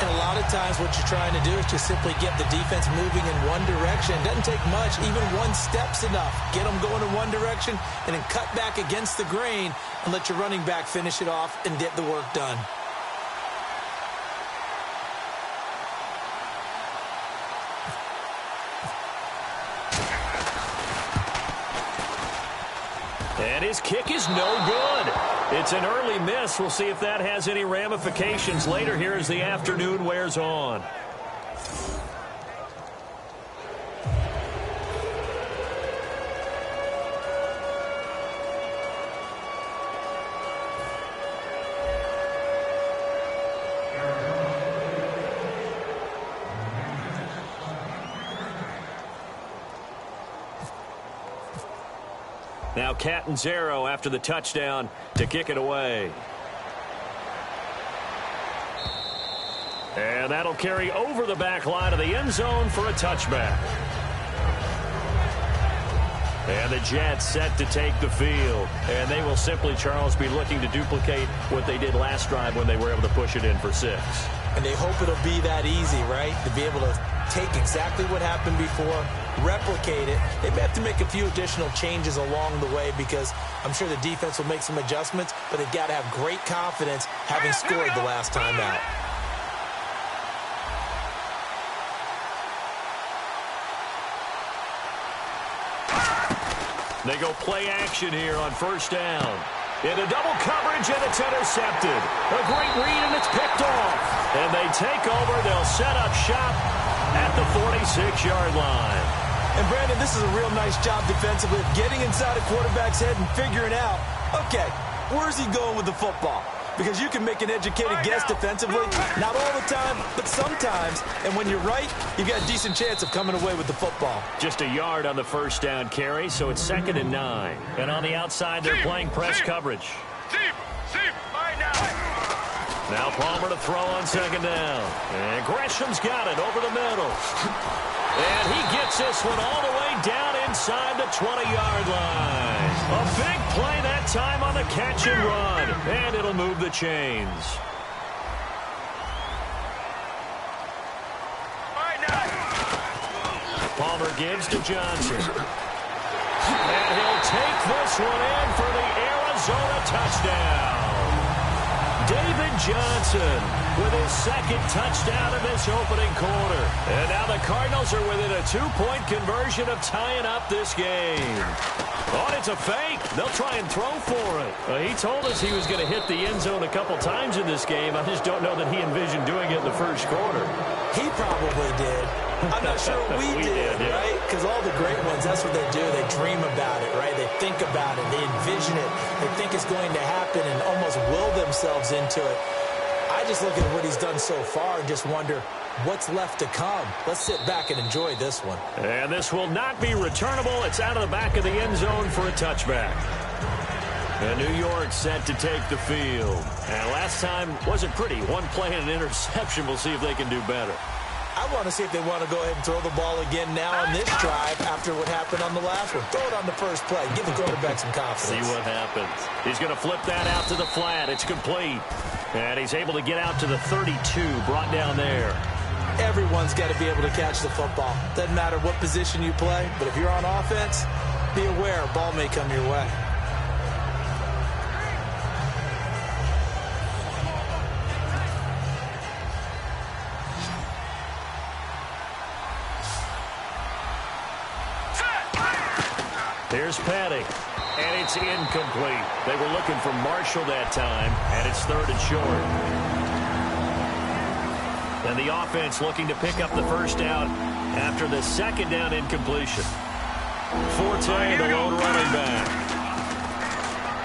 And a lot of times what you're trying to do is just simply get the defense moving in one direction. It doesn't take much. Even one step's enough. Get them going in one direction and then cut back against the grain and let your running back finish it off and get the work done. And his kick is no good. It's an early miss. We'll see if that has any ramifications later here as the afternoon wears on. Now Catanzaro after the touchdown to kick it away. And that'll carry over the back line of the end zone for a touchback. And the Jets set to take the field. And they will simply, Charles, be looking to duplicate what they did last drive when they were able to push it in for 6. And they hope it'll be that easy, right? To be able to take exactly what happened before, replicate it. They may have to make a few additional changes along the way because I'm sure the defense will make some adjustments, but they've got to have great confidence having scored the last time out. They go play action here on first down. Into double coverage, and it's intercepted. A great read, and it's picked off. And they take over. They'll set up shop at the 46-yard line. And, Brandon, this is a real nice job defensively of getting inside a quarterback's head and figuring out, okay, where's he going with the football? Because you can make an educated guess defensively, not all the time, but sometimes. And when you're right, you've got a decent chance of coming away with the football. Just a yard on the first down carry, so it's 2nd and 9. And on the outside, they're playing press coverage. Now Palmer to throw on 2nd down. And Gresham's got it over the middle. And he gets this one all the way down inside the 20-yard line. A big play that time on the catch and run. And it'll move the chains. Palmer gives to Johnson. And he'll take this one in for the Arizona touchdown. David Johnson with his 2nd touchdown in this opening quarter. And now the Cardinals are within a 2-point conversion of tying up this game. Oh, it's a fake. They'll try and throw for it. He told us he was going to hit the end zone a couple times in this game. I just don't know that he envisioned doing it in the first quarter. He probably did. I'm not sure we did, right? Because all the great ones, that's what they do. They dream about it, right? They think about it. They envision it. They think it's going to happen and almost will themselves into it. I just look at what he's done so far and just wonder what's left to come. Let's sit back and enjoy this one. And this will not be returnable. It's out of the back of the end zone for a touchback. And New York set to take the field. And last time wasn't pretty. One play and an interception. We'll see if they can do better. I want to see if they want to go ahead and throw the ball again now on this drive after what happened on the last one. Throw it on the first play. Give the quarterback some confidence. See what happens. He's going to flip that out to the flat. It's complete. And he's able to get out to the 32, brought down there. Everyone's got to be able to catch the football. Doesn't matter what position you play, but if you're on offense, be aware a ball may come your way. Here's Petty, and it's incomplete. They were looking for Marshall that time, and it's 3rd and short. And the offense looking to pick up the first down after the 2nd down incompletion. Forte, the lone running back.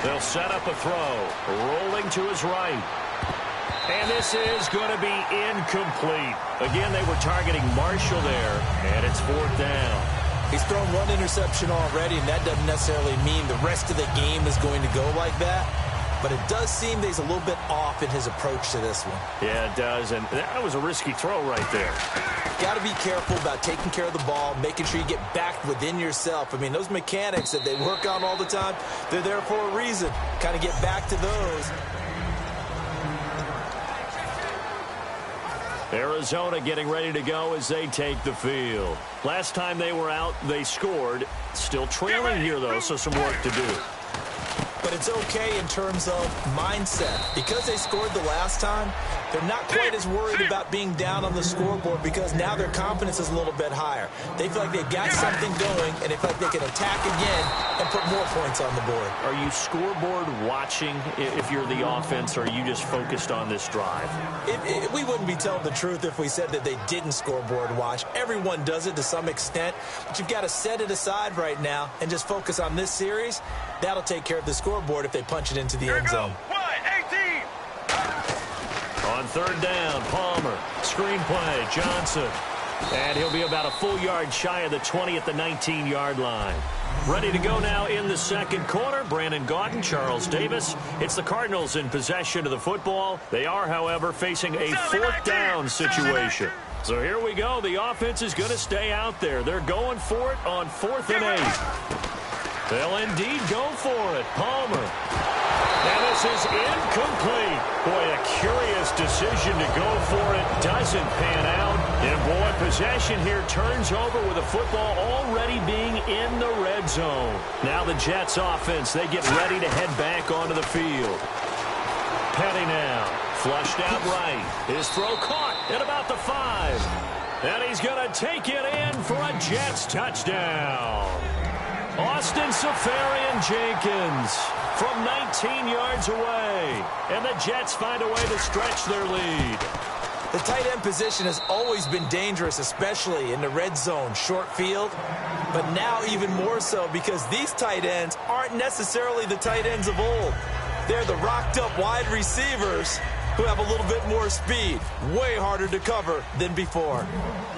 They'll set up a throw, rolling to his right. And this is going to be incomplete. Again, they were targeting Marshall there, and it's 4th down. He's thrown 1 interception already, and that doesn't necessarily mean the rest of the game is going to go like that. But it does seem that he's a little bit off in his approach to this one. Yeah, it does, and that was a risky throw right there. Got to be careful about taking care of the ball, making sure you get back within yourself. I mean, those mechanics that they work on all the time, they're there for a reason. Kind of get back to those. Arizona getting ready to go as they take the field. Last time they were out, they scored. Still trailing here, though, so some work to do. But it's okay in terms of mindset. Because they scored the last time, they're not quite as worried about being down on the scoreboard because now their confidence is a little bit higher. They feel like they've got something going, and they feel like they can attack again and put more points on the board. Are you scoreboard watching if you're the offense, or are you just focused on this drive? We wouldn't be telling the truth if we said that they didn't scoreboard watch. Everyone does it to some extent, but you've got to set it aside right now and just focus on this series. That'll take care of the scoreboard if they punch it into the end zone. 18. On 3rd down, Palmer, screen play, Johnson. And he'll be about a full yard shy of the 20 at the 19-yard line. Ready to go now in the 2nd quarter. Brandon Gaudin, Charles Davis. It's the Cardinals in possession of the football. They are, however, facing a 4th down situation. So here we go. The offense is going to stay out there. They're going for it on 4th and 8. They'll indeed go for it. Palmer. And this is incomplete. Boy, a curious decision to go for it. Doesn't pan out. And boy, possession here turns over with the football already being in the red zone. Now the Jets offense, they get ready to head back onto the field. Petty now. Flushed out right. His throw caught at about the 5. And he's going to take it in for a Jets touchdown. Austin Seferian-Jenkins from 19 yards away. And the Jets find a way to stretch their lead. The tight end position has always been dangerous, especially in the red zone, short field. But now even more so because these tight ends aren't necessarily the tight ends of old. They're the rocked-up wide receivers who have a little bit more speed. Way harder to cover than before.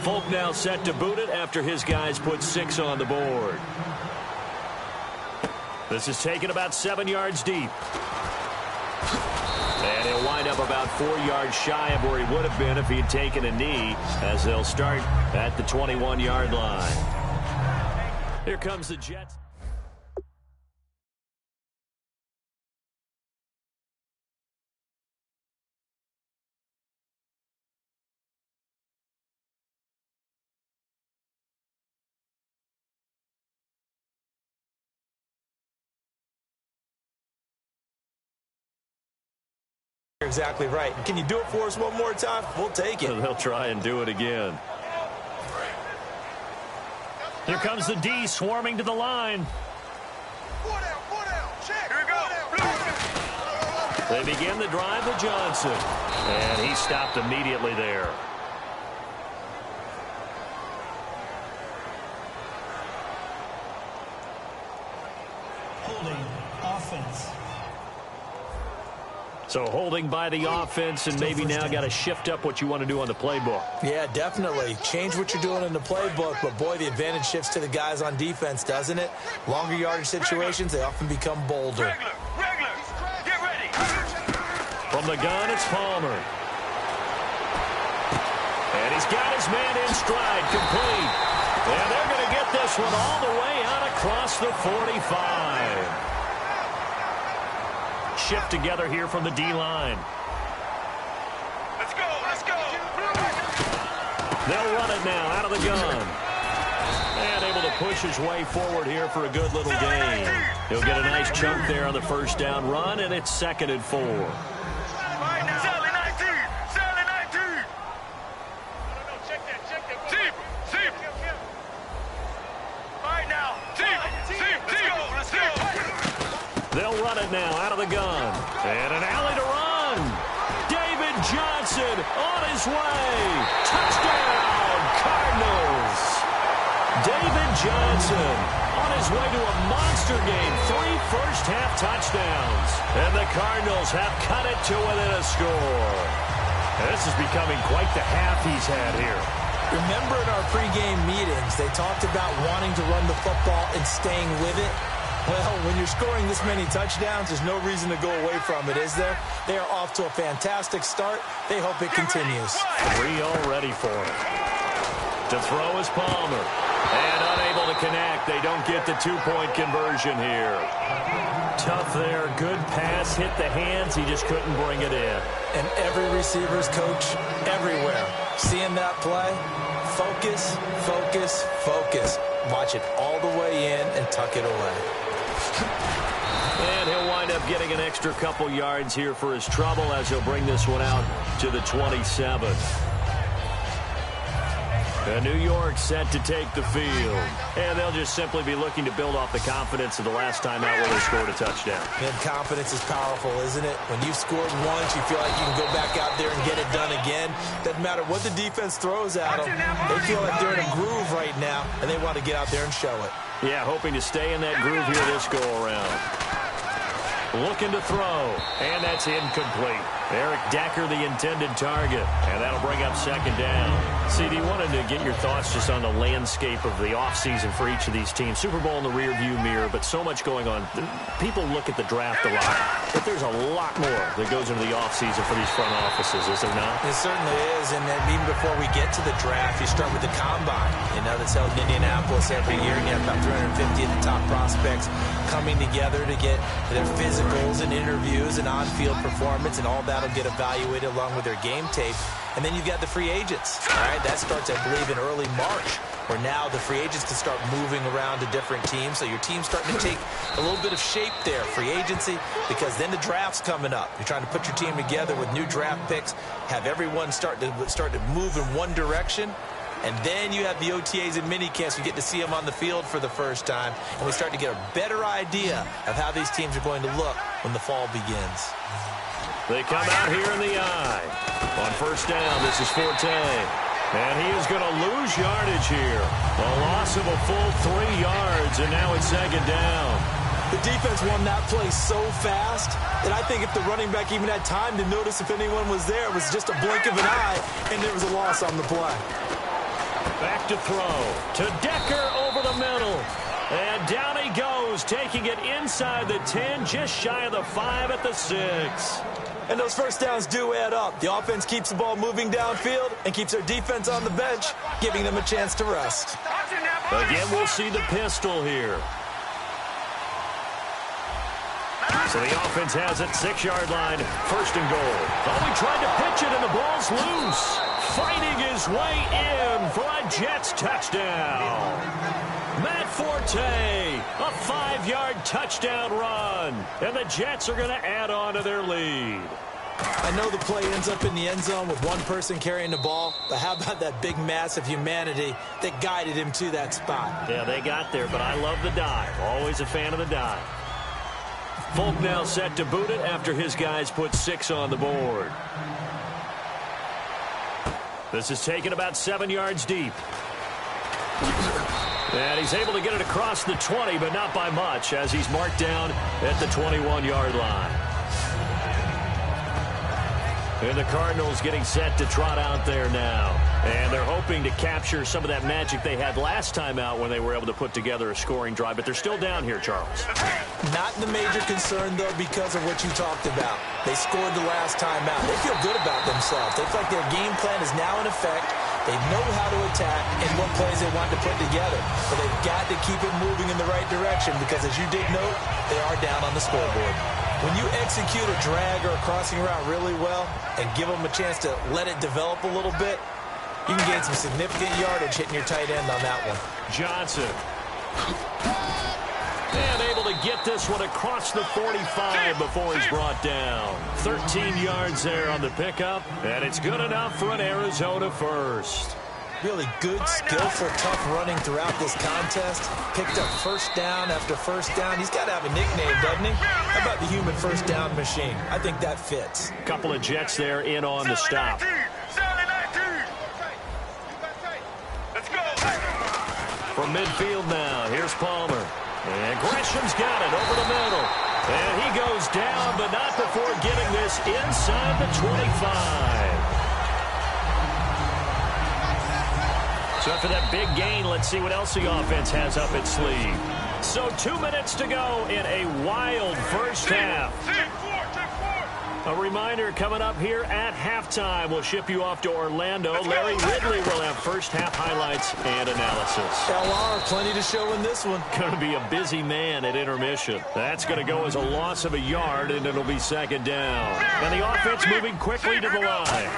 Folk now set to boot it after his guys put 6 on the board. This is taken about 7 yards deep. And he'll wind up about 4 yards shy of where he would have been if he had taken a knee, as they'll start at the 21-yard line. Here comes the Jets. You're exactly right. Can you do it for us one more time? We'll take it. They'll try and do it again. Here comes the D swarming to the line. Here we go. They begin the drive with Johnson. And he stopped immediately there. Holding offense. So holding by the offense, and maybe now got to shift up what you want to do on the playbook. Yeah, definitely. Change what you're doing in the playbook, but boy, the advantage shifts to the guys on defense, doesn't it? Longer yardage situations, they often become bolder. Regular. Get ready. From the gun, it's Palmer. And he's got his man in stride, complete. And they're going to get this one all the way out across the 45. Shift together here from the D-line. Let's go. They'll run it now out of the gun. And able to push his way forward here for a good little gain. He'll get a nice chunk there on the first down run, and it's 2nd and 4. Right now. Sally 19. Check that. Deep. Right now. Deep. They'll run it now out of the gun. And an alley to run. David Johnson on his way. Touchdown, Cardinals. David Johnson on his way to a monster game. 3 first-half touchdowns. And the Cardinals have cut it to within a score. And this is becoming quite the half he's had here. Remember in our pregame meetings, they talked about wanting to run the football and staying with it. Well, when you're scoring this many touchdowns, there's no reason to go away from it, is there? They are off to a fantastic start. They hope it continues. 3 already for him. To throw is Palmer. And unable to connect. They don't get the 2-point conversion here. Tough there. Good pass. Hit the hands. He just couldn't bring it in. And every receiver's coach everywhere. Seeing that play, focus, focus, focus. Watch it all the way in and tuck it away. And he'll wind up getting an extra couple yards here for his trouble as he'll bring this one out to the 27. And New York set to take the field. And they'll just simply be looking to build off the confidence of the last time out where they scored a touchdown. And confidence is powerful, isn't it? When you've scored once, you feel like you can go back out there and get it done again. Doesn't matter what the defense throws at them. They feel like they're in a groove right now, and they want to get out there and show it. Yeah, hoping to stay in that groove here this go-around. Looking to throw, and that's incomplete. Eric Decker, the intended target, and that'll bring up second down. CD, wanted to get your thoughts just on the landscape of the offseason for each of these teams. Super Bowl in the rearview mirror, but so much going on. People look at the draft a lot, but there's a lot more that goes into the offseason for these front offices, is there not? It certainly is, and then even before we get to the draft, you start with the combine. You know, that's held in Indianapolis every year, and you have about 350 of the top prospects coming together to get their physicals and interviews and on-field performance, and all that'll get evaluated along with their game tape. And then you've got the free agents. All right, that starts, I believe, in early March, where now the free agents can start moving around to different teams. So your team's starting to take a little bit of shape there, free agency, because then the draft's coming up. You're trying to put your team together with new draft picks, have everyone start to move in one direction. And then you have the OTAs and minicamps. You get to see them on the field for the first time. And we start to get a better idea of how these teams are going to look when the fall begins. They come out here in the eye. On first down, this is Forte. And he is going to lose yardage here. A loss of a full 3 yards, and now it's second down. The defense won that play so fast that I think if the running back even had time to notice if anyone was there, it was just a blink of an eye, and there was a loss on the play. Back to throw. To Decker over the middle. And down he goes, taking it inside the 10, just shy of the 5 at the 6. And those first downs do add up. The offense keeps the ball moving downfield and keeps their defense on the bench, giving them a chance to rest. Again, we'll see the pistol here. So the offense has it, 6-yard line, first and goal. Oh, he tried to pitch it, and the ball's loose. Fighting his way in for a Jets touchdown. Matt Forte, a 5-yard touchdown run. And the Jets are going to add on to their lead. I know the play ends up in the end zone with one person carrying the ball, but how about that big mass of humanity that guided him to that spot? Yeah, they got there, but I love the dive. Always a fan of the dive. Folk now set to boot it after his guys put 6 on the board. This is taken about 7 yards deep. And he's able to get it across the 20, but not by much, as he's marked down at the 21-yard line. And the Cardinals getting set to trot out there now. And they're hoping to capture some of that magic they had last time out when they were able to put together a scoring drive. But they're still down here, Charles. Not the major concern, though, because of what you talked about. They scored the last time out. They feel good about themselves. They feel like their game plan is now in effect. They know how to attack and what plays they want to put together. But they've got to keep it moving in the right direction because, as you did note, they are down on the scoreboard. When you execute a drag or a crossing route really well and give them a chance to let it develop a little bit, you can gain some significant yardage hitting your tight end on that one. Johnson. And able to get this one across the 45 before he's brought down. 13 yards there on the pickup, and it's good enough for an Arizona first. really good, skillful, tough running throughout this contest. Picked up first down after first down. He's got to have a nickname, doesn't he? How about the human first down machine? I think that fits. Couple of Jets there in on the stop. Let's go. From midfield now, here's Palmer. And Gresham's got it over the middle. And he goes down, but not before getting this inside the 25. So after that big gain, let's see what else the offense has up its sleeve. So 2 minutes to go in a wild first half. A reminder coming up here at halftime. We'll ship you off to Orlando. Larry Ridley will have first half highlights and analysis. LR, plenty to show in this one. Going to be a busy man at intermission. That's going to go as a loss of a yard, and it'll be second down. And the offense moving quickly to the line.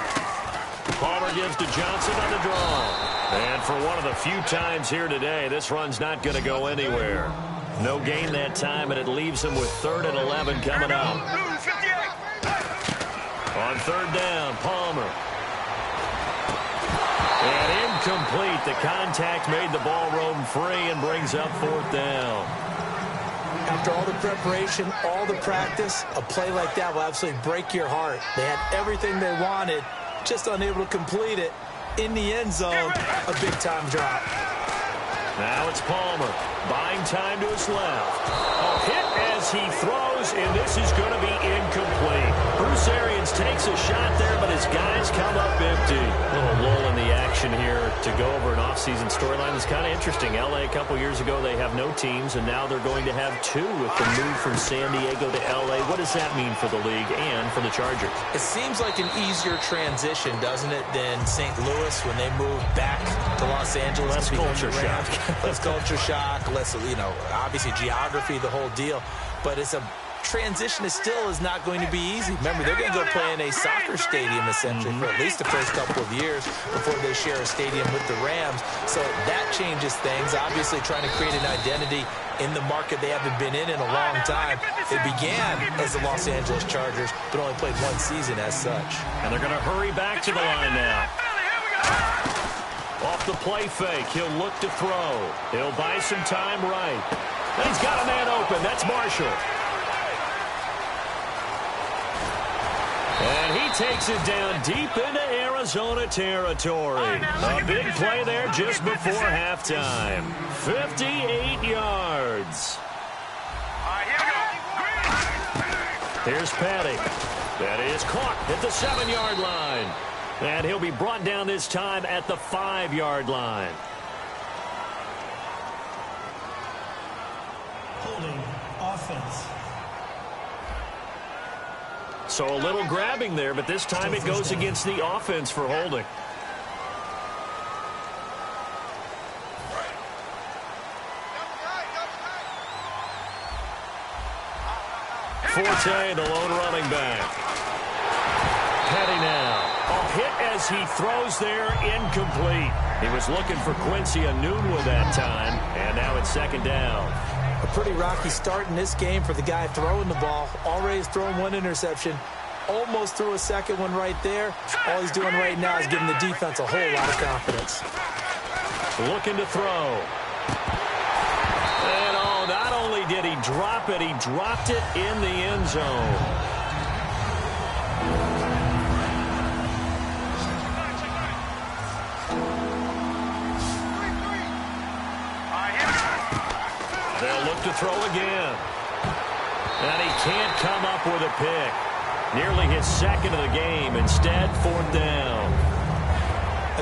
Palmer gives to Johnson on the draw. And for one of the few times here today, this run's not going to go anywhere. No gain that time, and it leaves him with 3rd and 11 coming up. On third down, Palmer. And incomplete. The contact made the ball roam free and brings up 4th down. After all the preparation, all the practice, a play like that will absolutely break your heart. They had everything they wanted, just unable to complete it. In the end zone, a big-time drop. Now it's Palmer, buying time to his left. A hit as he throws, and this is going to be incomplete. Bruce Arians takes a shot there, but his guys come up empty. A little lull in the action here to go over an offseason storyline. It's kind of interesting. L.A. a couple years ago, they have no teams, and now they're going to have 2 with the move from San Diego to L.A. What does that mean for the league and for the Chargers? It seems like an easier transition, doesn't it, than St. Louis when they moved back to Los Angeles. Less culture shock. Less culture shock, less, obviously geography, the whole deal. But it's a transition that still is not going to be easy. Remember, they're going to go play in a soccer stadium, essentially, for at least the first couple of years before they share a stadium with the Rams. So that changes things. Obviously, trying to create an identity in the market they haven't been in a long time. They began as the Los Angeles Chargers, but only played 1 season as such. And they're going to hurry back to the line now. Off the play fake, he'll look to throw. He'll buy some time right. And he's got a man open. That's Marshall. And he takes it down deep into Arizona territory. A big play there just before halftime. 58 yards. Here's Petty. That is caught at the 7-yard line. And he'll be brought down this time at the 5-yard line. Holding offense. So a little grabbing there, but this time it goes against the offense for holding. Forte, the lone running back. Petty now. A hit as he throws there, incomplete. He was looking for Quincy Enunwa that time, and now it's second down. A pretty rocky start in this game for the guy throwing the ball. Already has thrown 1 interception. Almost threw a second one right there. All he's doing right now is giving the defense a whole lot of confidence. Looking to throw. And not only did he drop it, he dropped it in the end zone. They'll look to throw again. And he can't come up with a pick. Nearly his second of the game. Instead, 4th down.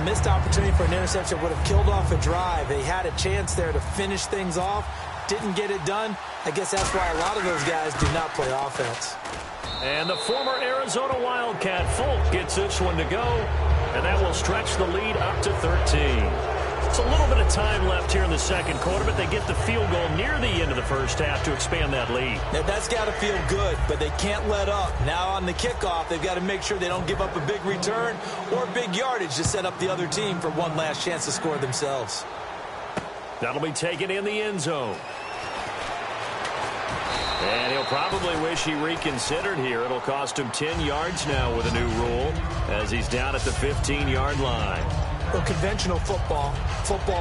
A missed opportunity for an interception would have killed off a drive. They had a chance there to finish things off. Didn't get it done. I guess that's why a lot of those guys do not play offense. And the former Arizona Wildcat, Folk, gets this one to go. And that will stretch the lead up to 13. It's a little bit of time left here in the second quarter, but they get the field goal near the end of the first half to expand that lead. Now, that's got to feel good, but they can't let up. Now on the kickoff, they've got to make sure they don't give up a big return or big yardage to set up the other team for one last chance to score themselves. That'll be taken in the end zone. And he'll probably wish he reconsidered here. It'll cost him 10 yards now with a new rule as he's down at the 15-yard line. Well, conventional football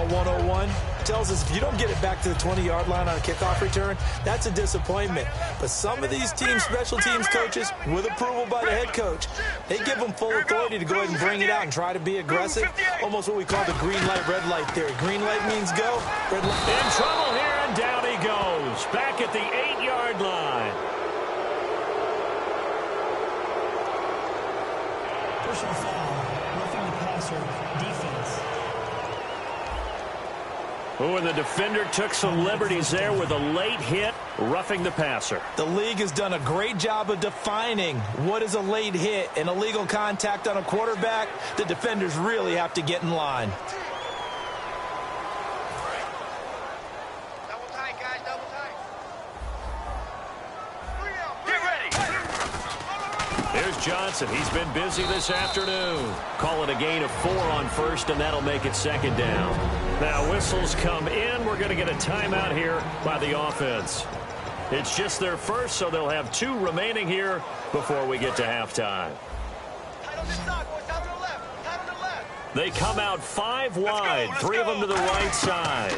101, tells us if you don't get it back to the 20-yard line on a kickoff return, that's a disappointment. But some of these teams, special teams coaches, with approval by the head coach, they give them full authority to go ahead and bring it out and try to be aggressive. Almost what we call the green light, red light theory. Green light means go, red light. In trouble here, and down he goes. Back at the 8-yard line. Personal foul, roughing the passer, defense. Oh, and the defender took some liberties there with a late hit, roughing the passer. The league has done a great job of defining what is a late hit and illegal contact on a quarterback. The defenders really have to get in line. Double tight, guys, double tight. Get ready. Here's Johnson. He's been busy this afternoon. Call it a gain of 4 on first, and that'll make it second down. Now whistles come in. We're going to get a timeout here by the offense. It's just their first, so they'll have 2 remaining here before we get to halftime. Tight on this side, boys. Tight on the left. Tight on the left. They come out 5 wide, 3 of them to the right side.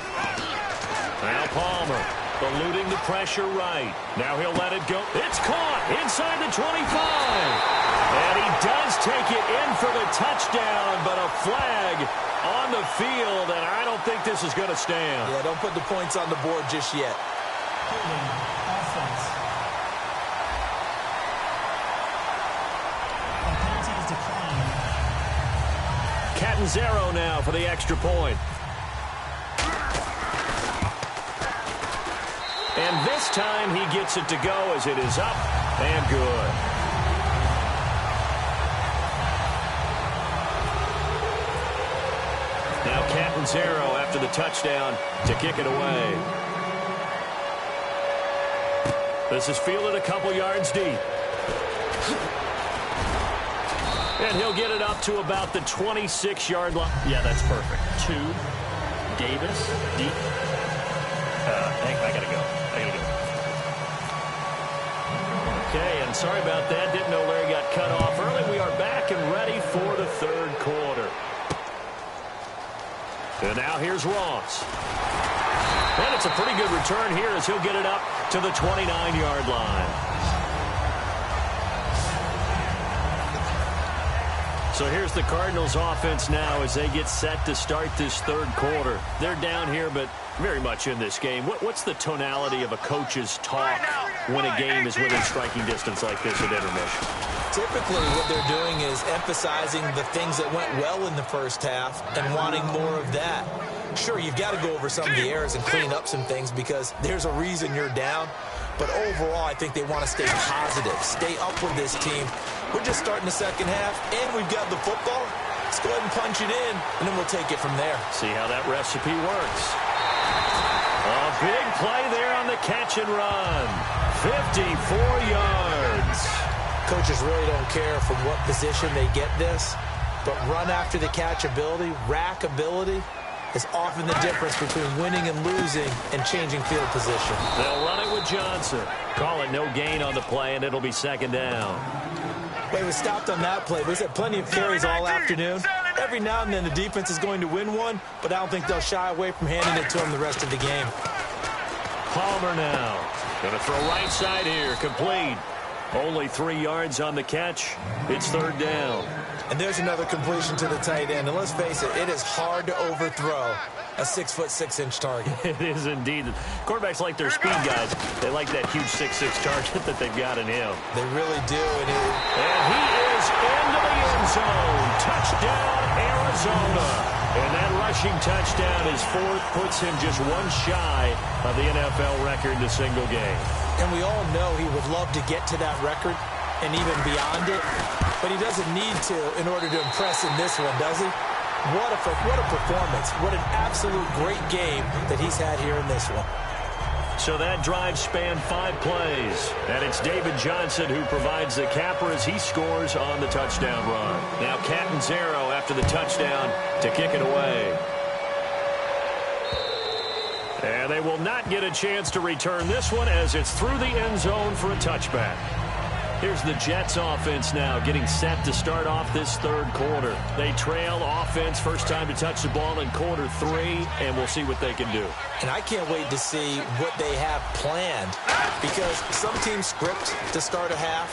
Now Palmer eluding the pressure right. Now he'll let it go. It's caught inside the 25. And he does take it in for the touchdown, but a flag on the field, and I don't think this is going to stand. Yeah, don't put the points on the board just yet. Holding, offense. A penalty is declined. Catanzaro now for the extra point. And this time he gets it to go as it is up and good. Now Catanzaro after the touchdown to kick it away. This is fielded a couple yards deep. And he'll get it up to about the 26-yard line. Yeah, that's perfect. 2, Davis, deep. I gotta go. Okay, and sorry about that. Didn't know Larry got cut off early. We are back and ready for the third quarter. And now here's Ross. And it's a pretty good return here as he'll get it up to the 29-yard line. So here's the Cardinals offense now as they get set to start this third quarter. They're down here, but very much in this game. What's the tonality of a coach's talk when a game is within striking distance like this at intermission? Typically what they're doing is emphasizing the things that went well in the first half and wanting more of that. Sure, you've got to go over some of the errors and clean up some things because there's a reason you're down. But overall, I think they want to stay positive, stay up with this team. We're just starting the second half, and we've got the football. Let's go ahead and punch it in, and then we'll take it from there. See how that recipe works. A big play there on the catch and run. 54 yards. Coaches really don't care from what position they get this, but run after the catch ability, rack ability, is often the difference between winning and losing and changing field position. They'll run it with Johnson. Call it no gain on the play, and it'll be second down. Well, he was stopped on that play. We've had plenty of carries all afternoon. Every now and then the defense is going to win one, but I don't think they'll shy away from handing it to him the rest of the game. Palmer now. Going to throw right side here. Complete. Only 3 yards on the catch. It's third down. And there's another completion to the tight end. And let's face it, it is hard to overthrow a 6'6" target. It is indeed. Quarterbacks like their speed guys. They like that huge 6'6" target that they've got in him. They really do. And he is into the end zone. Touchdown, Arizona. And that rushing touchdown is 4th, puts him just 1 shy of the NFL record in a single game. And we all know he would love to get to that record and even beyond it, but he doesn't need to in order to impress in this one, does he? What a performance. What an absolute great game that he's had here in this one. So that drive spanned 5 plays, and it's David Johnson who provides the capper as he scores on the touchdown run. Now Catanzaro after the touchdown to kick it away. And they will not get a chance to return this one as it's through the end zone for a touchback. Here's the Jets offense now getting set to start off this third quarter. They trail offense, first time to touch the ball in quarter 3, and we'll see what they can do. And I can't wait to see what they have planned, because some teams script to start a half.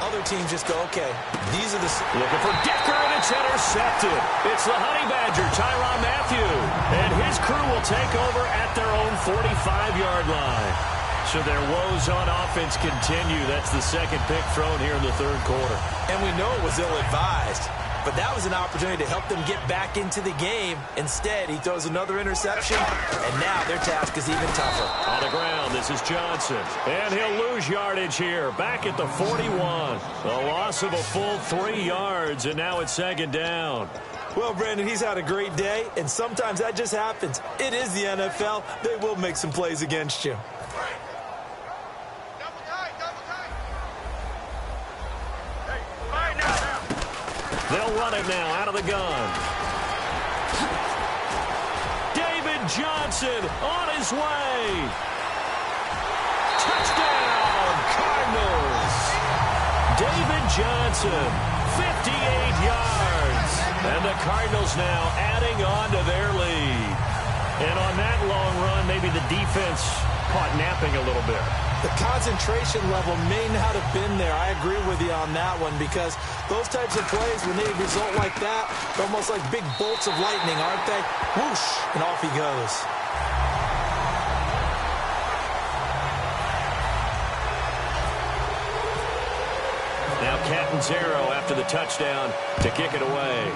Other teams just go, okay, these are the... Looking for Decker, and it's intercepted. It's the Honey Badger, Tyrann Mathieu. And his crew will take over at their own 45-yard line. So their woes on offense continue. That's the second pick thrown here in the third quarter. And we know it was ill-advised, but that was an opportunity to help them get back into the game. Instead, he throws another interception, and now their task is even tougher. On the ground, this is Johnson. And he'll lose yardage here. Back at the 41. A loss of a full 3 yards, and now it's second down. Well, Brandon, he's had a great day, and sometimes that just happens. It is the NFL. They will make some plays against you. They'll run it now out of the gun. David Johnson on his way. Touchdown, Cardinals. David Johnson, 58 yards. And the Cardinals now adding on to their lead. And on that long run, maybe the defense caught napping a little bit. The concentration level may not have been there. I agree with you on that one, because those types of plays, when they result like that, they're almost like big bolts of lightning, aren't they? Whoosh, and off he goes. Now Catanzaro after the touchdown to kick it away.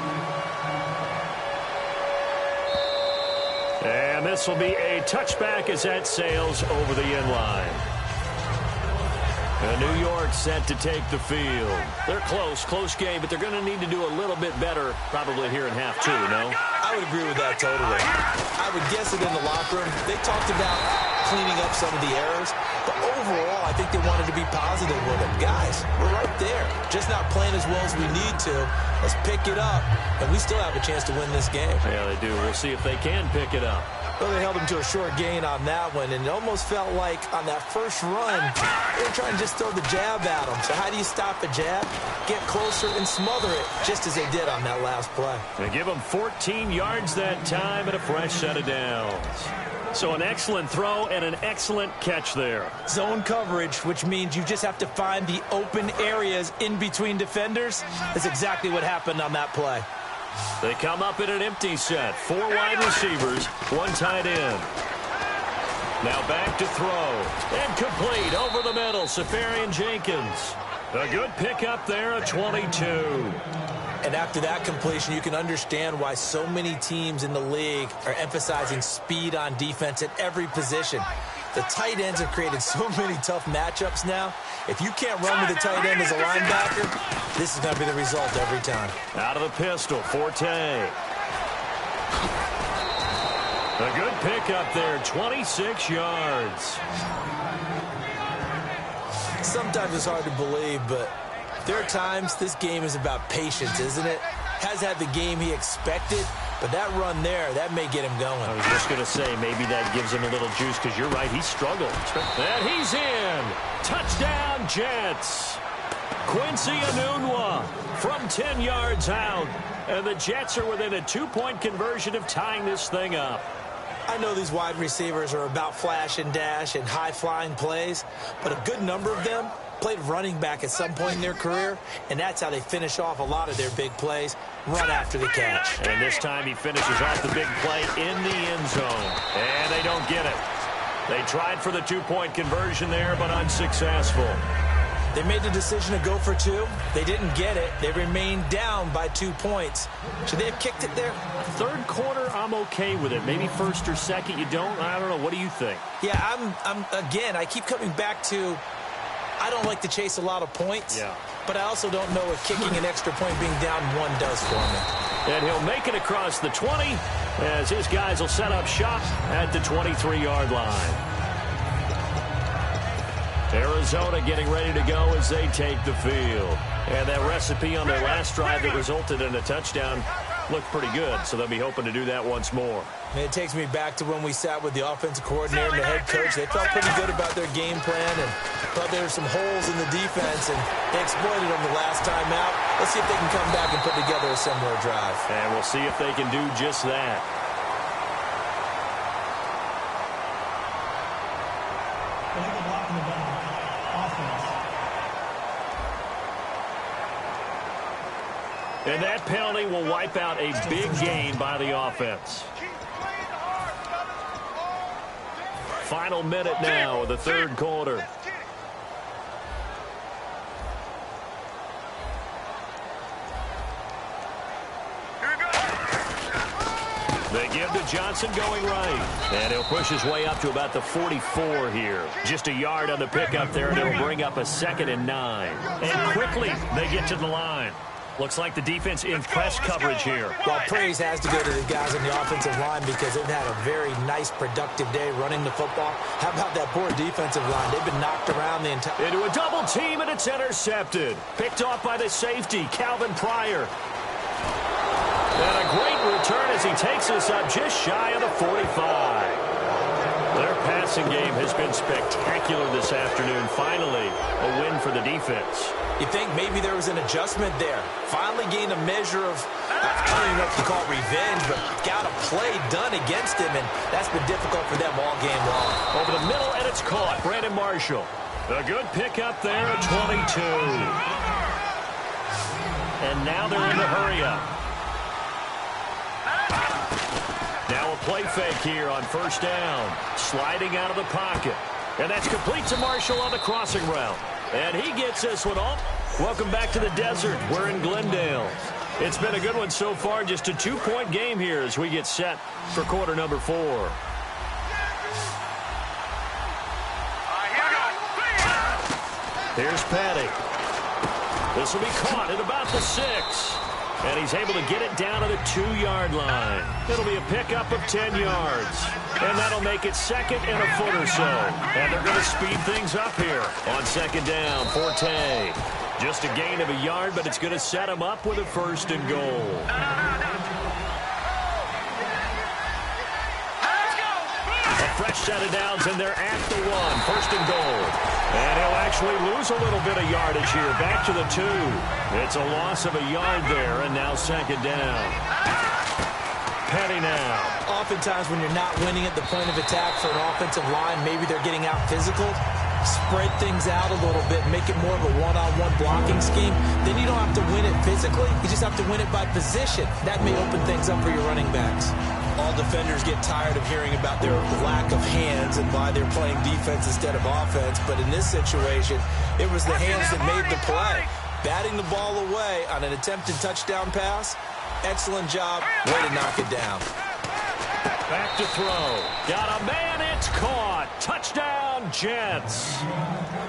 And this will be a touchback as that sails over the end line. And New York set to take the field. They're close game, but they're going to need to do a little bit better probably here in half 2, no? I would agree with that totally. I would guess it in the locker room. They talked about cleaning up some of the errors, but overall, I think they wanted to be positive with them. Guys, we're right there. Just not playing as well as we need to. Let's pick it up, and we still have a chance to win this game. Yeah, they do. We'll see if they can pick it up. Well, they held him to a short gain on that one, and it almost felt like on that first run, they were trying to just throw the jab at him. So how do you stop a jab? Get closer and smother it, just as they did on that last play. They give him 14 yards that time and a fresh set of downs. So an excellent throw and an excellent catch there. Zone coverage, which means you just have to find the open areas in between defenders. That's exactly what happened on that play. They come up in an empty set. 4 wide receivers, 1 tight end. Now back to throw. And complete over the middle. Safarian Jenkins. A good pickup there at 22. And after that completion, you can understand why so many teams in the league are emphasizing speed on defense at every position. The tight ends have created so many tough matchups now. If you can't run with the tight end as a linebacker, this is going to be the result every time. Out of the pistol, Forte. A good pickup there, 26 yards. Sometimes it's hard to believe, but there are times this game is about patience, isn't it? Has had the game he expected, but that run there, that may get him going. I was just going to say, maybe that gives him a little juice, because you're right, he struggled. And he's in. Touchdown, Jets. Quincy Enunwa from 10 yards out. And the Jets are within a 2-point conversion of tying this thing up. I know these wide receivers are about flash and dash and high-flying plays, but a good number of them played running back at some point in their career, and that's how they finish off a lot of their big plays, run after the catch. And this time he finishes off the big play in the end zone. And they don't get it. They tried for the 2-point conversion there, but unsuccessful. They made the decision to go for 2. They didn't get it. They remained down by 2 points. Should they have kicked it there? Third quarter, I'm okay with it. Maybe first or second, you don't. I don't know. What do you think? Yeah, again, I keep coming back to, I don't like to chase a lot of points. Yeah. But I also don't know what kicking an extra point being down 1 does for me. And he'll make it across the 20 as his guys will set up shop at the 23-yard line. Arizona getting ready to go as they take the field. And that recipe on their last drive that resulted in a touchdown looked pretty good, so they'll be hoping to do that once more. And it takes me back to when we sat with the offensive coordinator and the head coach. They felt pretty good about their game plan and thought there were some holes in the defense, and they exploited them the last time out. Let's see if they can come back and put together a similar drive. And we'll see if they can do just that. Illegal block in the back. Offense. And that penalty will wipe out a big gain by the offense. Final minute now of the third quarter. They give to Johnson going right. And he'll push his way up to about the 44 here. Just a yard on the pickup there, and it'll bring up a 2nd and 9. And quickly they get to the line. Looks like the defense in press coverage here. Well, praise has to go to the guys on the offensive line because they've had a very nice, productive day running the football. How about that poor defensive line? They've been knocked around the entire... Into a double team, and it's intercepted. Picked off by the safety, Calvin Pryor. And a great return as he takes us up just shy of the 45. Their passing game has been spectacular this afternoon. Finally, a win for the defense. You think maybe there was an adjustment there. Finally gained a measure of, I don't even know if you call it revenge, but got a play done against him, and that's been difficult for them all game long. Over the middle, and it's caught. Brandon Marshall. A good pickup there at 22. And now they're in the hurry-up. Now a play fake here on first down. Sliding out of the pocket. And that's complete to Marshall on the crossing route. And he gets this one off. Welcome back to the desert. We're in Glendale. It's been a good one so far. Just a 2-point game here as we get set for quarter number 4. Here's Petty. This will be caught at about the 6. And he's able to get it down to the 2-yard line. It'll be a pickup of 10 yards. And that'll make it 2nd and a foot or so. And they're going to speed things up here on 2nd down. Forte. Just a gain of a yard, but it's going to set him up with a 1st and goal. A fresh set of downs, and they're at the 1. 1st and goal. And he'll actually lose a little bit of yardage here. Back to the 2. It's a loss of a yard there, and now 2nd down. Petty now. Oftentimes when you're not winning at the point of attack for an offensive line, maybe they're getting out physical. Spread things out a little bit, make it more of a one-on-one blocking scheme. Then you don't have to win it physically. You just have to win it by position. That may open things up for your running backs. All defenders get tired of hearing about their lack of hands and why they're playing defense instead of offense. But in this situation, it was the hands that made the play. Batting the ball away on an attempted touchdown pass. Excellent job. Way to knock it down. Back to throw. Got a man. It's caught. Touchdown, Jets.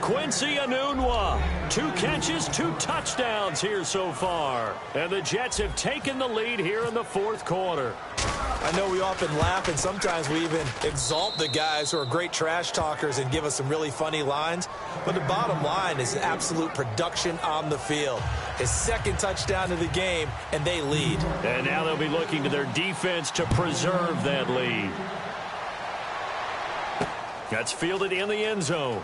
Quincy Enunwa. 2 catches, 2 touchdowns here so far. And the Jets have taken the lead here in the 4th quarter. I know we often laugh, and sometimes we even exalt the guys who are great trash talkers and give us some really funny lines. But the bottom line is absolute production on the field. His 2nd touchdown of the game, and they lead. And now they'll be looking to their defense to preserve that lead. That's fielded in the end zone.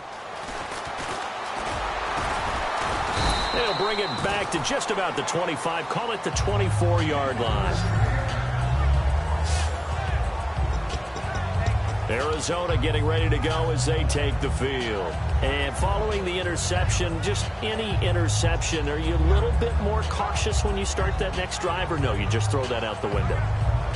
They'll bring it back to just about the 25. Call it the 24-yard line. Arizona getting ready to go as they take the field. And following the interception, just any interception, are you a little bit more cautious when you start that next drive, or no, you just throw that out the window?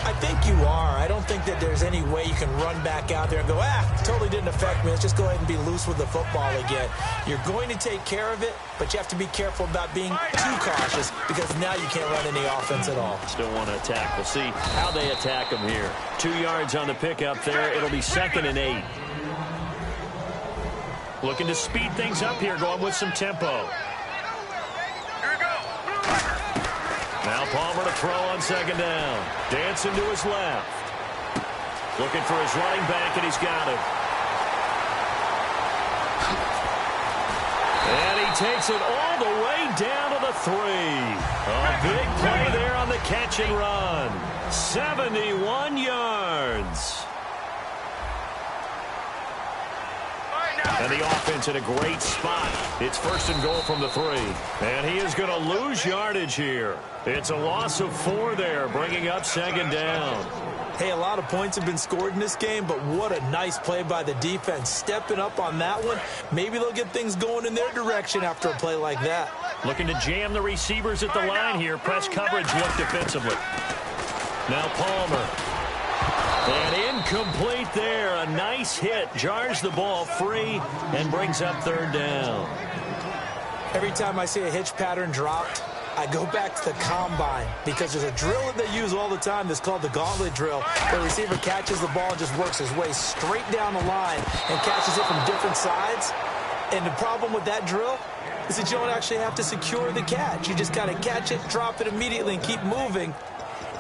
I think you are. I don't think that there's any way you can run back out there and go, totally didn't affect me. Let's just go ahead and be loose with the football again. You're going to take care of it, but you have to be careful about being too cautious because now you can't run any offense at all. Still want to attack. We'll see how they attack them here. 2 yards on the pickup there. It'll be 2nd and 8. Looking to speed things up here, going with some tempo. Now Palmer to throw on 2nd down. Dancing to his left. Looking for his running back, and he's got him. And he takes it all the way down to the 3. A big play there on the catch and run. 71 yards. And the offense in a great spot. It's first and goal from the 3. And he is going to lose yardage here. It's a loss of 4 there, bringing up second down. Hey, a lot of points have been scored in this game, but what a nice play by the defense. Stepping up on that one. Maybe they'll get things going in their direction after a play like that. Looking to jam the receivers at the line here. Press coverage look defensively. Now Palmer. And incomplete there. A nice hit. Jars the ball free and brings up third down. Every time I see a hitch pattern dropped, I go back to the combine because there's a drill that they use all the time that's called the gauntlet drill. The receiver catches the ball and just works his way straight down the line and catches it from different sides. And the problem with that drill is that you don't actually have to secure the catch. You just kind of catch it, drop it immediately, and keep moving.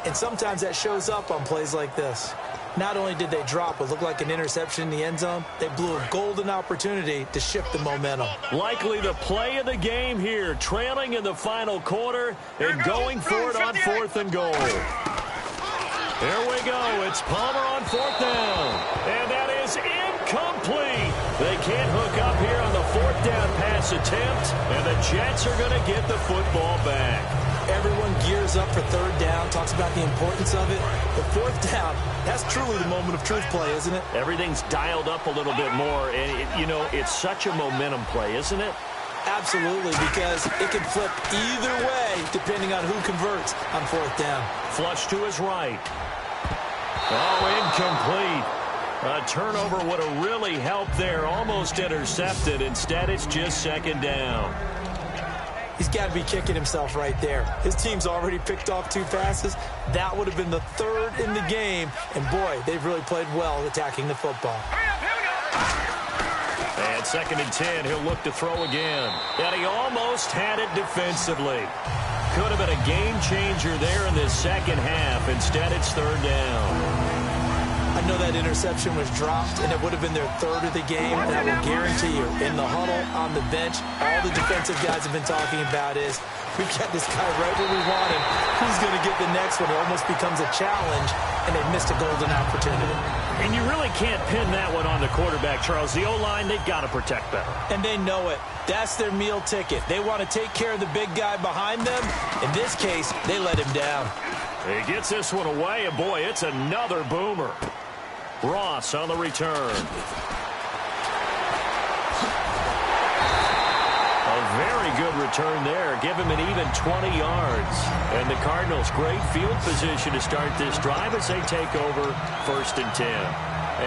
And sometimes that shows up on plays like this. Not only did they drop what looked like an interception in the end zone, they blew a golden opportunity to shift the momentum. Likely the play of the game here, trailing in the final quarter and going for it on 4th and goal. There we go. It's Palmer on 4th down. And that is incomplete. They can't hook up here on the 4th down pass attempt, and the Jets are going to get the football back. Everyone gears up for 3rd down, talks about the importance of it. The 4th down, that's truly the moment of truth play, isn't it? Everything's dialed up a little bit more, and, it's such a momentum play, isn't it? Absolutely, because it can flip either way depending on who converts on 4th down. Flush to his right. Oh, incomplete. A turnover would have really helped there, almost intercepted. Instead, it's just 2nd down. He's got to be kicking himself right there. His team's already picked off 2 passes. That would have been the 3rd in the game. And, boy, they've really played well attacking the football. And 2nd and 10, he'll look to throw again. And he almost had it defensively. Could have been a game changer there in this second half. Instead, it's 3rd down. I know that interception was dropped, and it would have been their 3rd of the game. And I will guarantee you, in the huddle, on the bench, all the defensive guys have been talking about is, we've got this guy right where we want him. Who's going to get the next one? It almost becomes a challenge, and they missed a golden opportunity. And you really can't pin that one on the quarterback, Charles. The O-line, they've got to protect better. And they know it. That's their meal ticket. They want to take care of the big guy behind them. In this case, they let him down. He gets this one away, and boy, it's another boomer. Ross on the return. A very good return there. Give him an even 20 yards. And the Cardinals, great field position to start this drive as they take over 1st and 10.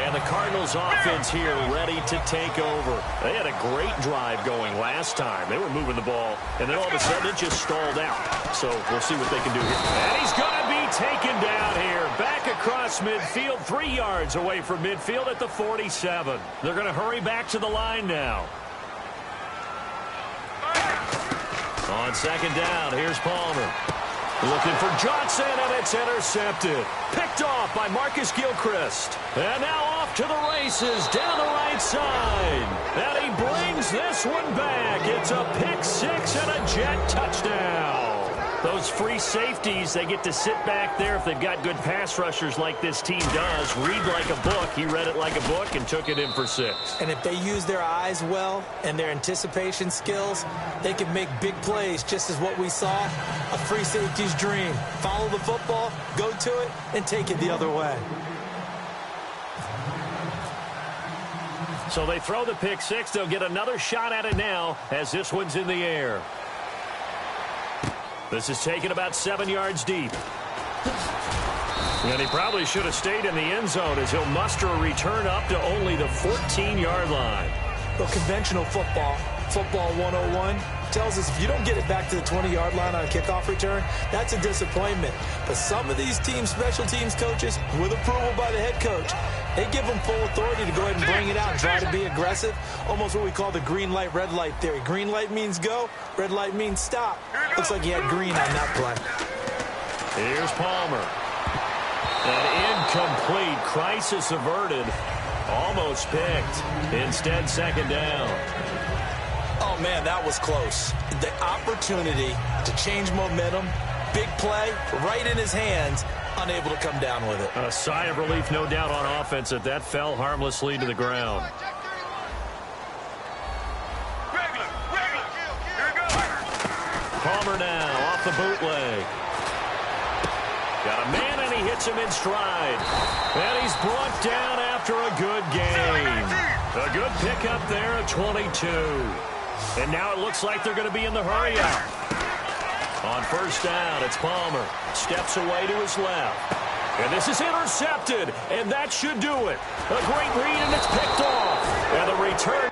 And the Cardinals offense here ready to take over. They had a great drive going last time. They were moving the ball, and then all of a sudden it just stalled out. So we'll see what they can do here. And he's going to be taken down here. Back across midfield, 3 yards away from midfield at the 47. They're going to hurry back to the line now. On 2nd down, here's Palmer. Looking for Johnson, and it's intercepted. Picked off by Marcus Gilchrist. And now off to the races down the right side. And he brings this one back. It's a pick 6 and a Jet touchdown. Those free safeties, they get to sit back there if they've got good pass rushers like this team does. Read like a book. He read it like a book and took it in for 6. And if they use their eyes well and their anticipation skills, they can make big plays, just as what we saw, a free safety's dream. Follow the football, go to it, and take it the other way. So they throw the pick 6. They'll get another shot at it now as this one's in the air. This is taken about 7 yards deep. And he probably should have stayed in the end zone as he'll muster a return up to only the 14-yard line. Well, conventional football 101, tells us if you don't get it back to the 20-yard line on a kickoff return, that's a disappointment. But some of these teams, special teams coaches, with approval by the head coach, they give them full authority to go ahead and bring it out and try to be aggressive. Almost what we call the green light, red light theory. Green light means go, red light means stop. Looks like he had green on that play. Here's Palmer. An incomplete, crisis averted. Almost picked. Instead, 2nd down. Oh, man, that was close. The opportunity to change momentum, big play, right in his hands, unable to come down with it. A sigh of relief, no doubt, on offense that fell harmlessly to the ground. Palmer now off the bootleg. Got a man, and he hits him in stride. And he's brought down after a good game. A good pickup there at 22. And now it looks like they're going to be in the hurry-up. On first down, it's Palmer. Steps away to his left. And this is intercepted, and that should do it. A great read, and it's picked off. And the return